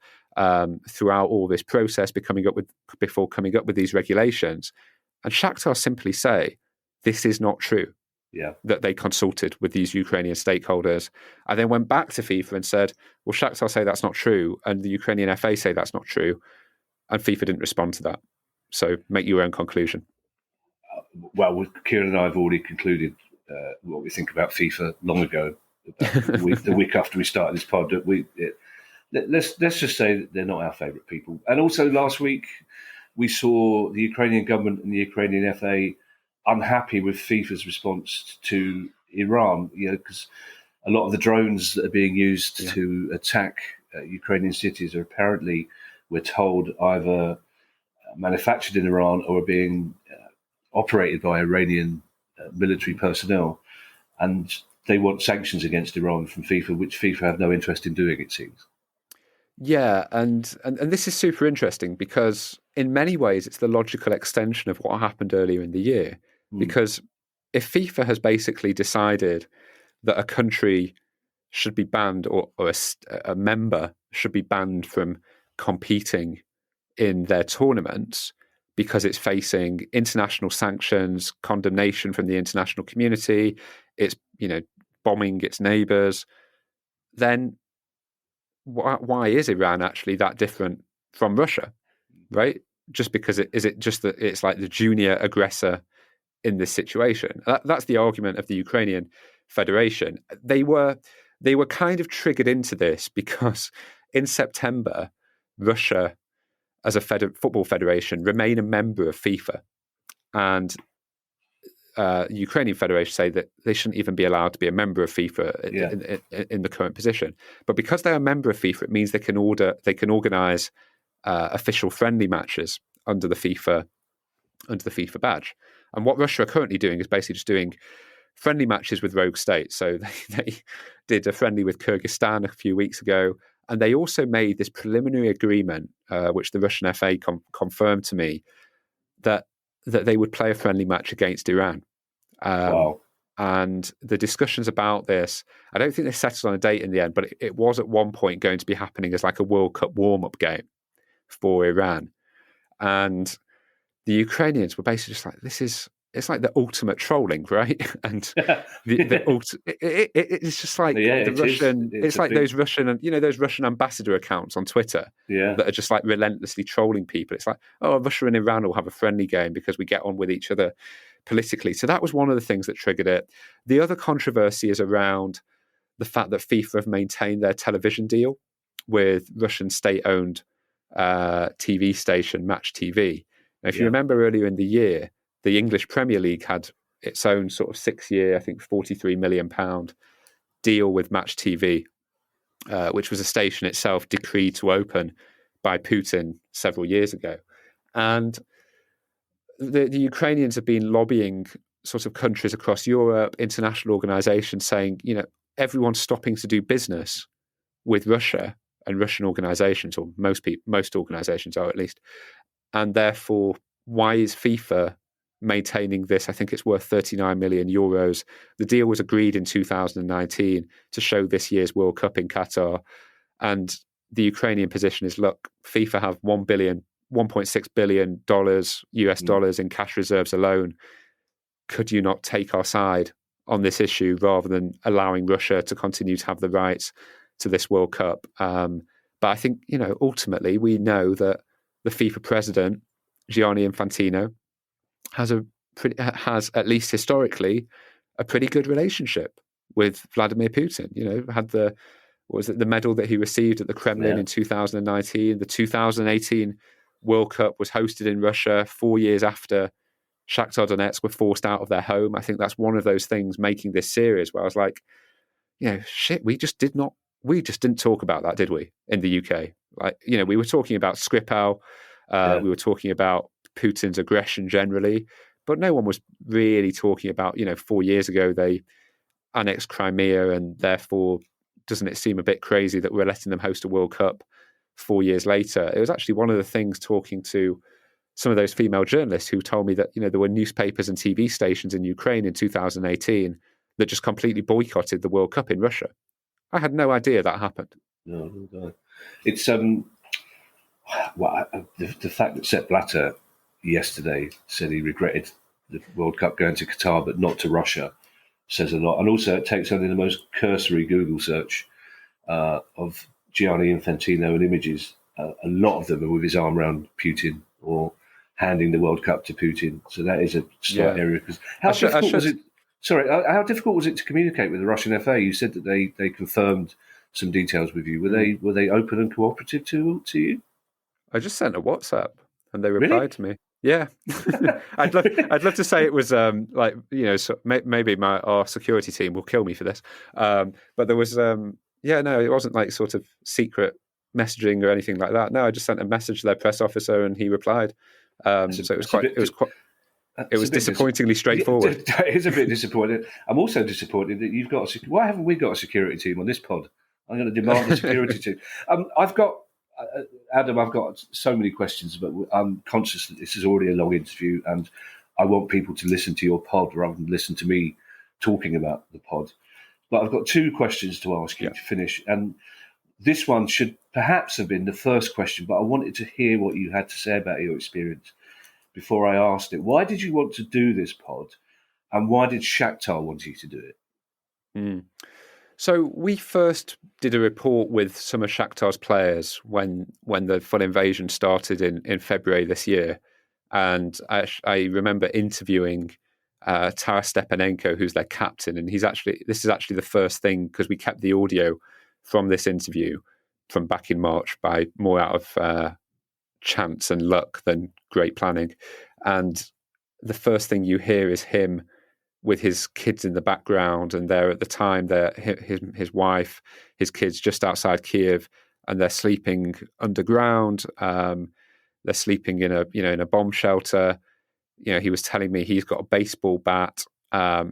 Speaker 3: throughout all this process before coming up with these regulations. And Shakhtar simply say, this is not true.
Speaker 1: Yeah.
Speaker 3: That they consulted with these Ukrainian stakeholders, and then went back to FIFA and said, well, Shakhtar say that's not true, and the Ukrainian FA say that's not true, and FIFA didn't respond to that. So make your own conclusion.
Speaker 1: Well, Kieran and I have already concluded what we think about FIFA long ago, the week after we started this pod. Let's just say that they're not our favourite people. And also last week, we saw the Ukrainian government and the Ukrainian FA unhappy with FIFA's response to Iran, because a lot of the drones that are being used to attack Ukrainian cities are apparently, we're told, either manufactured in Iran or are being operated by Iranian military personnel. And they want sanctions against Iran from FIFA, which FIFA have no interest in doing, it seems.
Speaker 3: Yeah, and this is super interesting, because in many ways it's the logical extension of what happened earlier in the year. Because if FIFA has basically decided that a country should be banned, or a member should be banned from competing in their tournaments because it's facing international sanctions, condemnation from the international community, it's bombing its neighbours, then why is Iran actually that different from Russia, right? Just because is it just that it's like the junior aggressor in this situation? That's the argument of the Ukrainian federation. They were kind of triggered into this because in September, Russia, as a football federation, remain a member of FIFA, and Ukrainian Federation say that they shouldn't even be allowed to be a member of FIFA in the current position. But because they're a member of FIFA, it means they can organise official friendly matches under the FIFA badge. And what Russia are currently doing is basically just doing friendly matches with rogue states. So they did a friendly with Kyrgyzstan a few weeks ago, and they also made this preliminary agreement, which the Russian FA confirmed to me, that they would play a friendly match against Iran.
Speaker 1: Wow.
Speaker 3: And the discussions about this, I don't think they settled on a date in the end, but it was at one point going to be happening as like a World Cup warm-up game for Iran. And the Ukrainians were basically just like, it's like the ultimate trolling, right? And it's just like those Russian ambassador accounts on Twitter that are just like relentlessly trolling people. It's like, oh, Russia and Iran will have a friendly game because we get on with each other politically. So that was one of the things that triggered it. The other controversy is around the fact that FIFA have maintained their television deal with Russian state-owned TV station Match TV. Now, if you remember earlier in the year, the English Premier League had its own sort of 6-year, I think £43 million deal with Match TV, which was a station itself decreed to open by Putin several years ago. And the Ukrainians have been lobbying sort of countries across Europe, international organizations, saying, everyone's stopping to do business with Russia and Russian organizations, or most organizations are at least. And therefore, why is FIFA maintaining this? I think it's worth 39 million euros. The deal was agreed in 2019 to show this year's World Cup in Qatar. And the Ukrainian position is, look, FIFA have $1.6 billion US dollars in cash reserves alone. Could you not take our side on this issue rather than allowing Russia to continue to have the rights to this World Cup? But I think, ultimately we know that the FIFA president, Gianni Infantino, has at least historically a pretty good relationship with Vladimir Putin. Had the medal that he received at the Kremlin in 2019. The 2018 World Cup was hosted in Russia 4 years after Shakhtar Donetsk were forced out of their home. I think that's one of those things making this series where I was like, we just didn't talk about that, did we, in the UK? Like, we were talking about Skripal, we were talking about Putin's aggression generally, but no one was really talking about, 4 years ago they annexed Crimea, and therefore doesn't it seem a bit crazy that we're letting them host a World Cup 4 years later? It was actually one of the things, talking to some of those female journalists, who told me that, there were newspapers and TV stations in Ukraine in 2018 that just completely boycotted the World Cup in Russia. I had no idea that happened.
Speaker 1: No. It's the fact that Sepp Blatter yesterday said he regretted the World Cup going to Qatar but not to Russia says a lot. And also it takes only the most cursory Google search of Gianni Infantino and images. A lot of them are with his arm around Putin or handing the World Cup to Putin. So that is a slight area. Because how difficult was it to communicate with the Russian FA? You said that they confirmed some details with you. Were they open and cooperative to you?
Speaker 3: I just sent a WhatsApp and they replied to me. Yeah, I'd love to say it was maybe our security team will kill me for this, but there was it wasn't like sort of secret messaging or anything like that. No, I just sent a message to their press officer and he replied. So it was disappointingly straightforward.
Speaker 1: It is a bit disappointing. I'm also disappointed that you've got why haven't we got a security team on this pod? I'm going to demand a security team. Adam, I've got so many questions, but I'm conscious that this is already a long interview and I want people to listen to your pod rather than listen to me talking about the pod. But I've got two questions to ask you to finish. And this one should perhaps have been the first question, but I wanted to hear what you had to say about your experience before I asked it. Why did you want to do this pod and why did Shakhtar want you to do it?
Speaker 3: So we first did a report with some of Shakhtar's players when the full invasion started in February this year. And I remember interviewing Taras Stepanenko, who's their captain, and this is actually the first thing, because we kept the audio from this interview from back in March by more out of chance and luck than great planning. And the first thing you hear is him with his kids in the background, and they're at the time his wife, his kids just outside Kiev, and they're sleeping underground. They're sleeping in a bomb shelter. He was telling me he's got a baseball bat.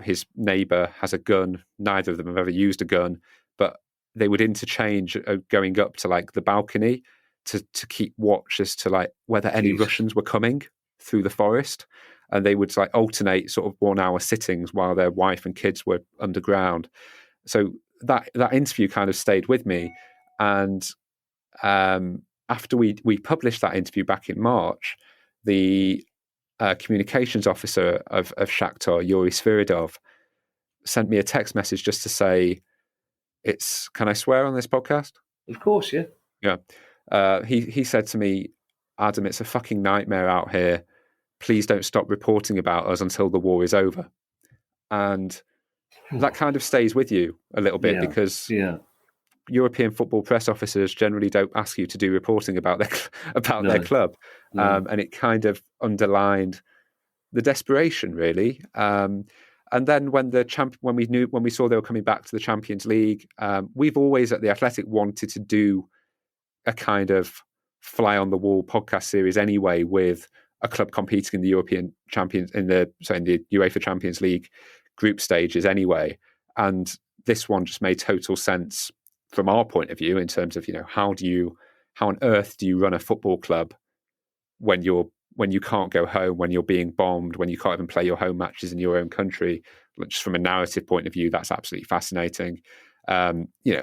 Speaker 3: His neighbor has a gun. Neither of them have ever used a gun, but they would interchange going up to like the balcony to keep watch as to like whether any Russians were coming through the forest. And they would like alternate sort of 1 hour sittings while their wife and kids were underground. So that interview kind of stayed with me. And after we published that interview back in March, the communications officer of Shakhtar, Yuri Sviridov, sent me a text message just to say, can I swear on this podcast?
Speaker 1: Of course, yeah.
Speaker 3: Yeah. He said to me, Adam, it's a fucking nightmare out here. Please don't stop reporting about us until the war is over. And that kind of stays with you a little bit, because European football press officers generally don't ask you to do reporting about their club. No. And it kind of underlined the desperation, really. And then when we saw they were coming back to the Champions League, we've always at The Athletic wanted to do a kind of fly on the wall podcast series anyway, with a club competing in the European Champions in the UEFA Champions League group stages anyway. And this one just made total sense from our point of view in terms of, how on earth do you run a football club when you can't go home, when you're being bombed, when you can't even play your home matches in your own country? Just from a narrative point of view, that's absolutely fascinating.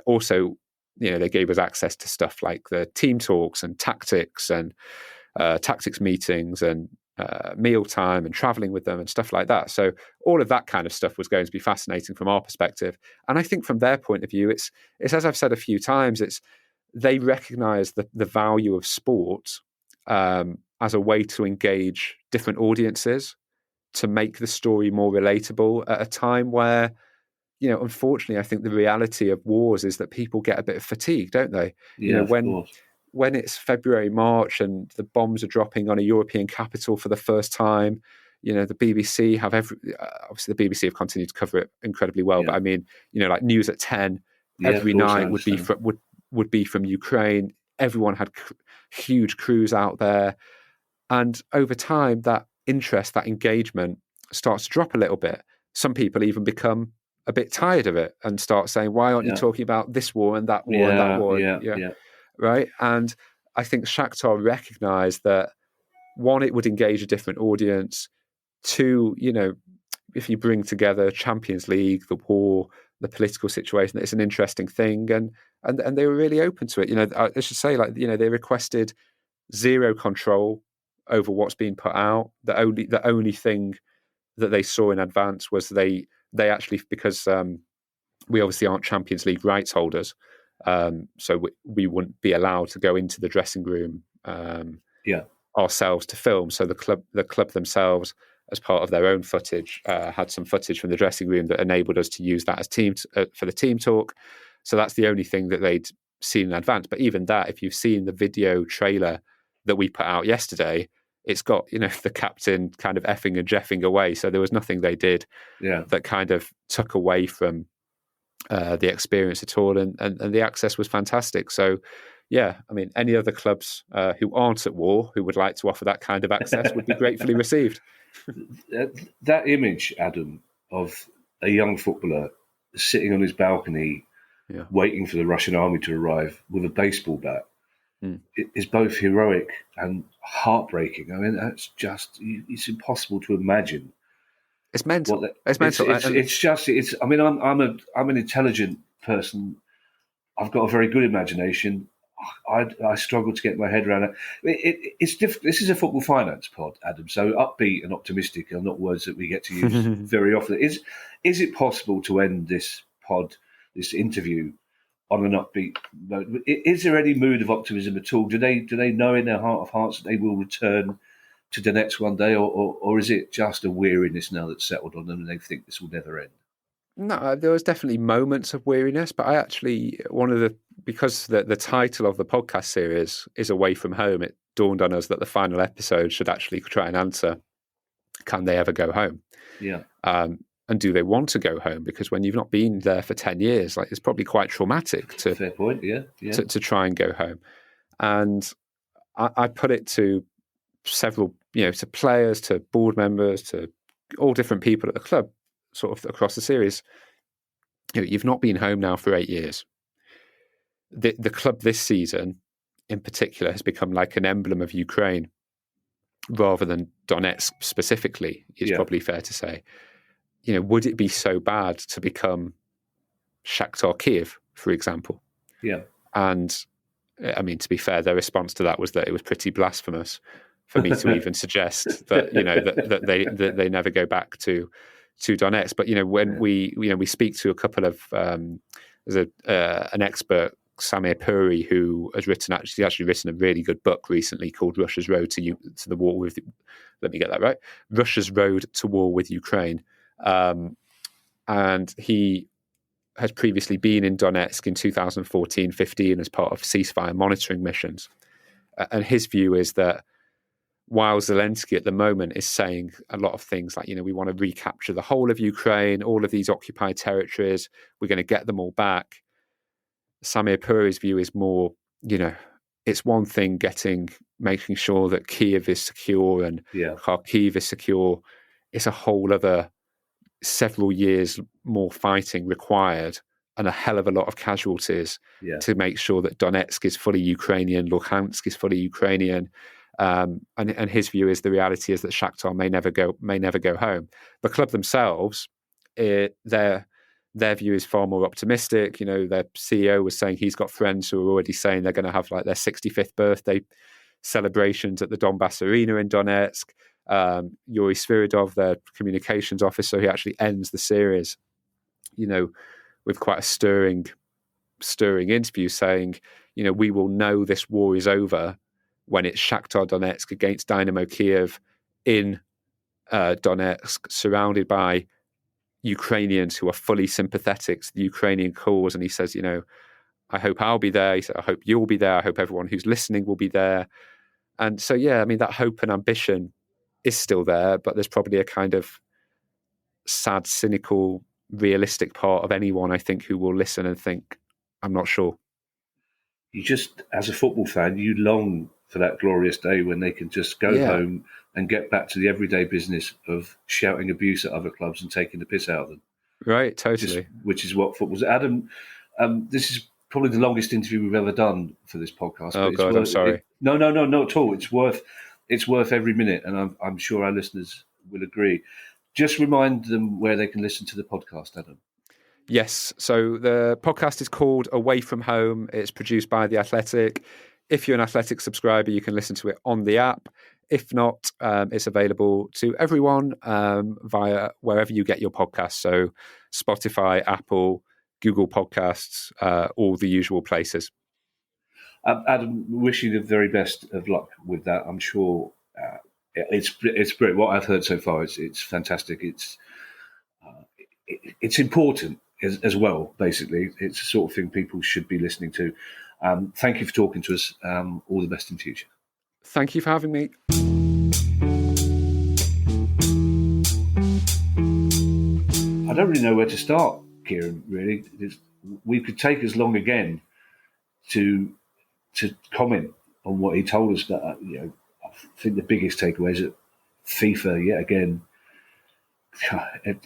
Speaker 3: Also, they gave us access to stuff like the team talks and tactics and tactics meetings and mealtime and traveling with them and stuff like that. So all of that kind of stuff was going to be fascinating from our perspective. And I think from their point of view, it's as I've said a few times, they recognize the value of sport as a way to engage different audiences, to make the story more relatable at a time where, unfortunately, I think the reality of wars is that people get a bit of fatigue, don't they?
Speaker 1: Yeah, of course.
Speaker 3: When it's February, March, and the bombs are dropping on a European capital for the first time, the BBC obviously the BBC have continued to cover it incredibly well. Yeah. But I mean, like News at 10 every night would be from Ukraine. Everyone had huge crews out there, and over time, that interest, that engagement starts to drop a little bit. Some people even become a bit tired of it and start saying, "Why aren't you talking about this war and that war and that war?"
Speaker 1: Yeah.
Speaker 3: Right. And I think Shakhtar recognised that, one, it would engage a different audience. Two, if you bring together Champions League, the war, the political situation, it's an interesting thing, and they were really open to it. I should say, they requested zero control over what's being put out. The only thing that they saw in advance was they actually, because we obviously aren't Champions League rights holders. So we wouldn't be allowed to go into the dressing room ourselves to film. So the club themselves, as part of their own footage, had some footage from the dressing room that enabled us to use that as for the team talk. So that's the only thing that they'd seen in advance. But even that, if you've seen the video trailer that we put out yesterday, it's got the captain kind of effing and jeffing away. So there was nothing they did that kind of took away from the experience at all, and the access was fantastic. So I mean, any other clubs who aren't at war who would like to offer that kind of access would be gratefully received.
Speaker 1: That image, Adam, of a young footballer sitting on his balcony waiting for the Russian army to arrive with a baseball bat is both heroic and heartbreaking. I mean, that's just, it's impossible to imagine.
Speaker 3: It's mental. It's mental.
Speaker 1: I mean, I'm an intelligent person. I've got a very good imagination. I struggle to get my head around it. It's difficult. This is a football finance pod, Adam. So upbeat and optimistic are not words that we get to use very often. Is it possible to end this interview, on an upbeat note? Is there any mood of optimism at all? Do they know in their heart of hearts that they will return to Donetsk one day, or is it just a weariness now that's settled on them and they think this will never end?
Speaker 3: No, there was definitely moments of weariness, but I actually, because the title of the podcast series is Away From Home, it dawned on us that the final episode should actually try and answer, can they ever go home?
Speaker 1: Yeah.
Speaker 3: And do they want to go home? Because when you've not been there for 10 years, like, it's probably quite traumatic to
Speaker 1: Fair point, yeah.
Speaker 3: To try and go home. And I put it to several, to players, to board members, to all different people at the club, sort of across the series. You've not been home now for 8 years. The club this season, in particular, has become like an emblem of Ukraine rather than Donetsk specifically. It's probably fair to say. Would it be so bad to become Shakhtar Kiev, for example?
Speaker 1: Yeah.
Speaker 3: And I mean, to be fair, their response to that was that it was pretty blasphemous for me to even suggest that that they never go back to Donetsk. But when we speak to a couple of there's an expert, Samir Puri, who has actually written a really good book recently called Russia's Road to the War with. Let me get that right. Russia's Road to War with Ukraine, and he had previously been in Donetsk in 2014-15 as part of ceasefire monitoring missions. And his view is that while Zelensky at the moment is saying a lot of things like, we want to recapture the whole of Ukraine, all of these occupied territories, we're going to get them all back. Samir Puri's view is more, it's one thing making sure that Kiev is secure and Kharkiv is secure. It's a whole other several years more fighting required and a hell of a lot of casualties to make sure that Donetsk is fully Ukrainian, Luhansk is fully Ukrainian. And his view is the reality is that Shakhtar may never go home. The club themselves, their view is far more optimistic. Their CEO was saying he's got friends who are already saying they're going to have like their 65th birthday celebrations at the Donbass Arena in Donetsk. Yuri Sviridov, their communications officer, he actually ends the series, with quite a stirring interview saying, we will know this war is over when it's Shakhtar Donetsk against Dynamo Kiev in Donetsk, surrounded by Ukrainians who are fully sympathetic to the Ukrainian cause. And he says, I hope I'll be there. He said, I hope you'll be there. I hope everyone who's listening will be there. And so, that hope and ambition is still there, but there's probably a kind of sad, cynical, realistic part of anyone, I think, who will listen and think, I'm not sure.
Speaker 1: You just, as a football fan, you long for that glorious day when they can just go home and get back to the everyday business of shouting abuse at other clubs and taking the piss out of them.
Speaker 3: Right, totally.
Speaker 1: Which is what football's. Adam, this is probably the longest interview we've ever done for this podcast.
Speaker 3: Oh, God, I'm sorry.
Speaker 1: No, not at all. It's worth every minute, and I'm sure our listeners will agree. Just remind them where they can listen to the podcast, Adam.
Speaker 3: Yes, so the podcast is called Away From Home. It's produced by The Athletic. If you're an Athletic subscriber, you can listen to it on the app. If not, it's available to everyone via wherever you get your podcasts. So Spotify, Apple, Google Podcasts, all the usual places.
Speaker 1: Adam, wish you the very best of luck with that. I'm sure it's brilliant. What I've heard so far, it's fantastic. It's important as well. Basically, it's the sort of thing people should be listening to. Thank you for talking to us. All the best in future.
Speaker 3: Thank you for having me.
Speaker 1: I don't really know where to start, Kieran. Really, we could take as long again to comment on what he told us. But I think the biggest takeaway is that FIFA, yet again,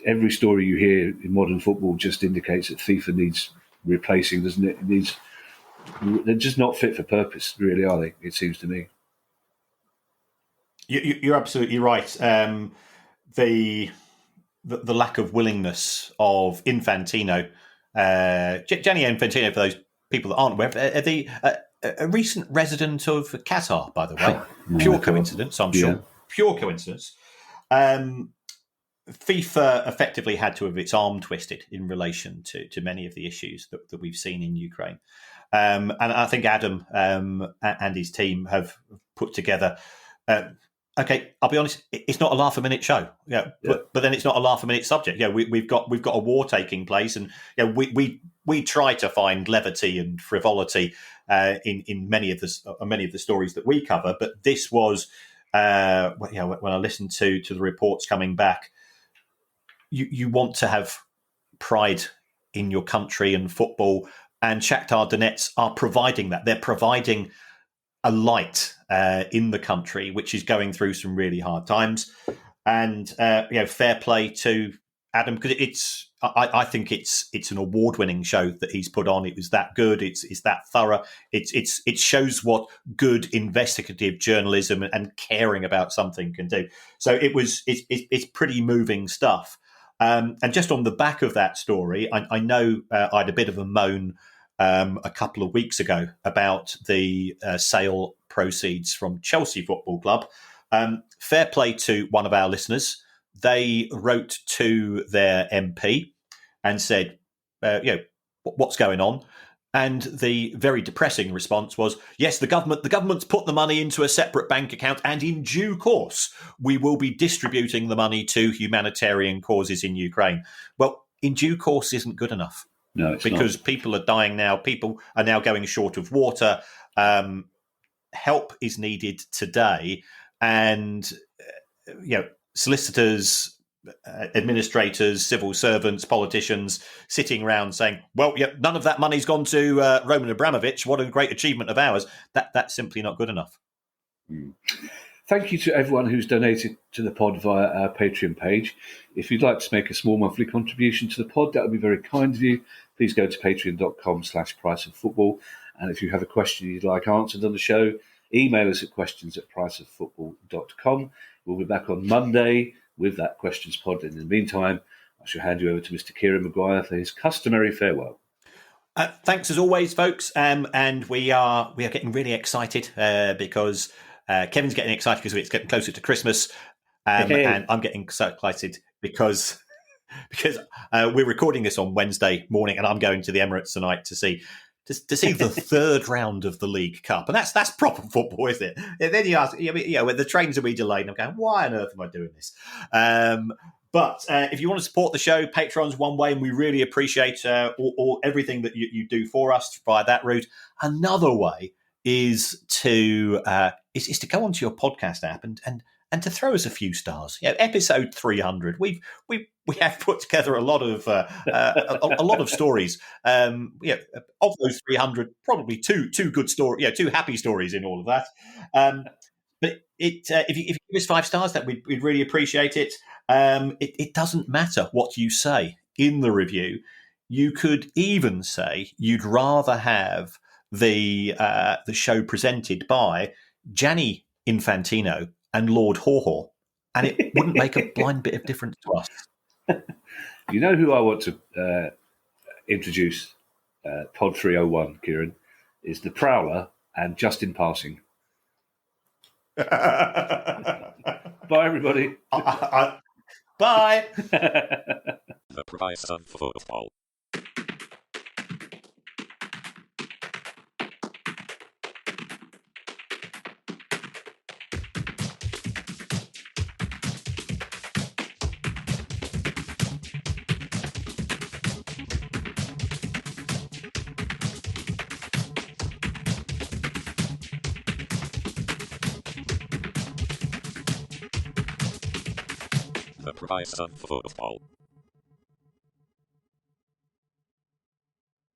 Speaker 1: every story you hear in modern football just indicates that FIFA needs replacing, doesn't it? They're just not fit for purpose, really, are they? It seems to me.
Speaker 2: You're absolutely right. The lack of willingness of Infantino, Gianni Infantino, for those people that aren't aware, a recent resident of Qatar, by the way. Pure coincidence, I'm sure. Pure coincidence. FIFA effectively had to have its arm twisted in relation to many of the issues that we've seen in Ukraine. And I think Adam and his team have put together Okay, I'll be honest. It's not a laugh a minute show. But then it's not a laugh a minute subject. We've got a war taking place, and we try to find levity and frivolity in many of the stories that we cover. But this was when I listened to the reports coming back, you want to have pride in your country and football, and Shakhtar Donetsk are providing that. They're providing a light in the country, which is going through some really hard times. And fair play to Adam, because I think it's an award-winning show that he's put on. It was that good. It's that thorough. It shows what good investigative journalism and caring about something can do. So it's pretty moving stuff. And just on the back of that story, I know I had a bit of a moan a couple of weeks ago about the sale proceeds from Chelsea Football Club. Fair play to one of our listeners. They wrote to their MP and said, what's going on? And the very depressing response was, yes, the government's put the money into a separate bank account, and in due course, we will be distributing the money to humanitarian causes in Ukraine. Well, in due course isn't good enough.
Speaker 1: No, it's
Speaker 2: because
Speaker 1: not.
Speaker 2: People are dying now. People are now going short of water. Help is needed today, and solicitors, administrators, civil servants, politicians sitting around saying, "Well, none of that money's gone to Roman Abramovich. What a great achievement of ours." That's simply not good enough.
Speaker 1: Mm. Thank you to everyone who's donated to the pod via our Patreon page. If you'd like to make a small monthly contribution to the pod, that would be very kind of you. Please go to patreon.com/priceoffootball. And if you have a question you'd like answered on the show, email us at questions@priceoffootball.com. We'll be back on Monday with that questions pod. In the meantime, I shall hand you over to Mr. Kieran Maguire for his customary farewell.
Speaker 2: Thanks as always, folks. And we are getting really excited because Kevin's getting excited because it's getting closer to Christmas, and I'm getting so excited because we're recording this on Wednesday morning, and I'm going to the Emirates tonight to see the third round of the League Cup, and that's proper football, isn't it? And then you ask, when the trains will be delayed, and I'm going, why on earth am I doing this? But if you want to support the show, Patreon's one way, and we really appreciate everything that you do for us via that route. Another way is to go onto your podcast app and to throw us a few stars. Episode 300, we have put together a lot of stories. Of those 300, probably two good stories, two happy stories in all of that. But if you give us 5 stars, that we'd really appreciate it. It doesn't matter what you say in the review. You could even say you'd rather have the show presented by Gianni Infantino and Lord Haw-Haw, and it wouldn't make a blind bit of difference to us.
Speaker 1: You know who I want to introduce, Pod 301, Kieran, is the Prowler and Justin Passing. Bye, everybody.
Speaker 2: Bye.
Speaker 4: The price of football. The price of football.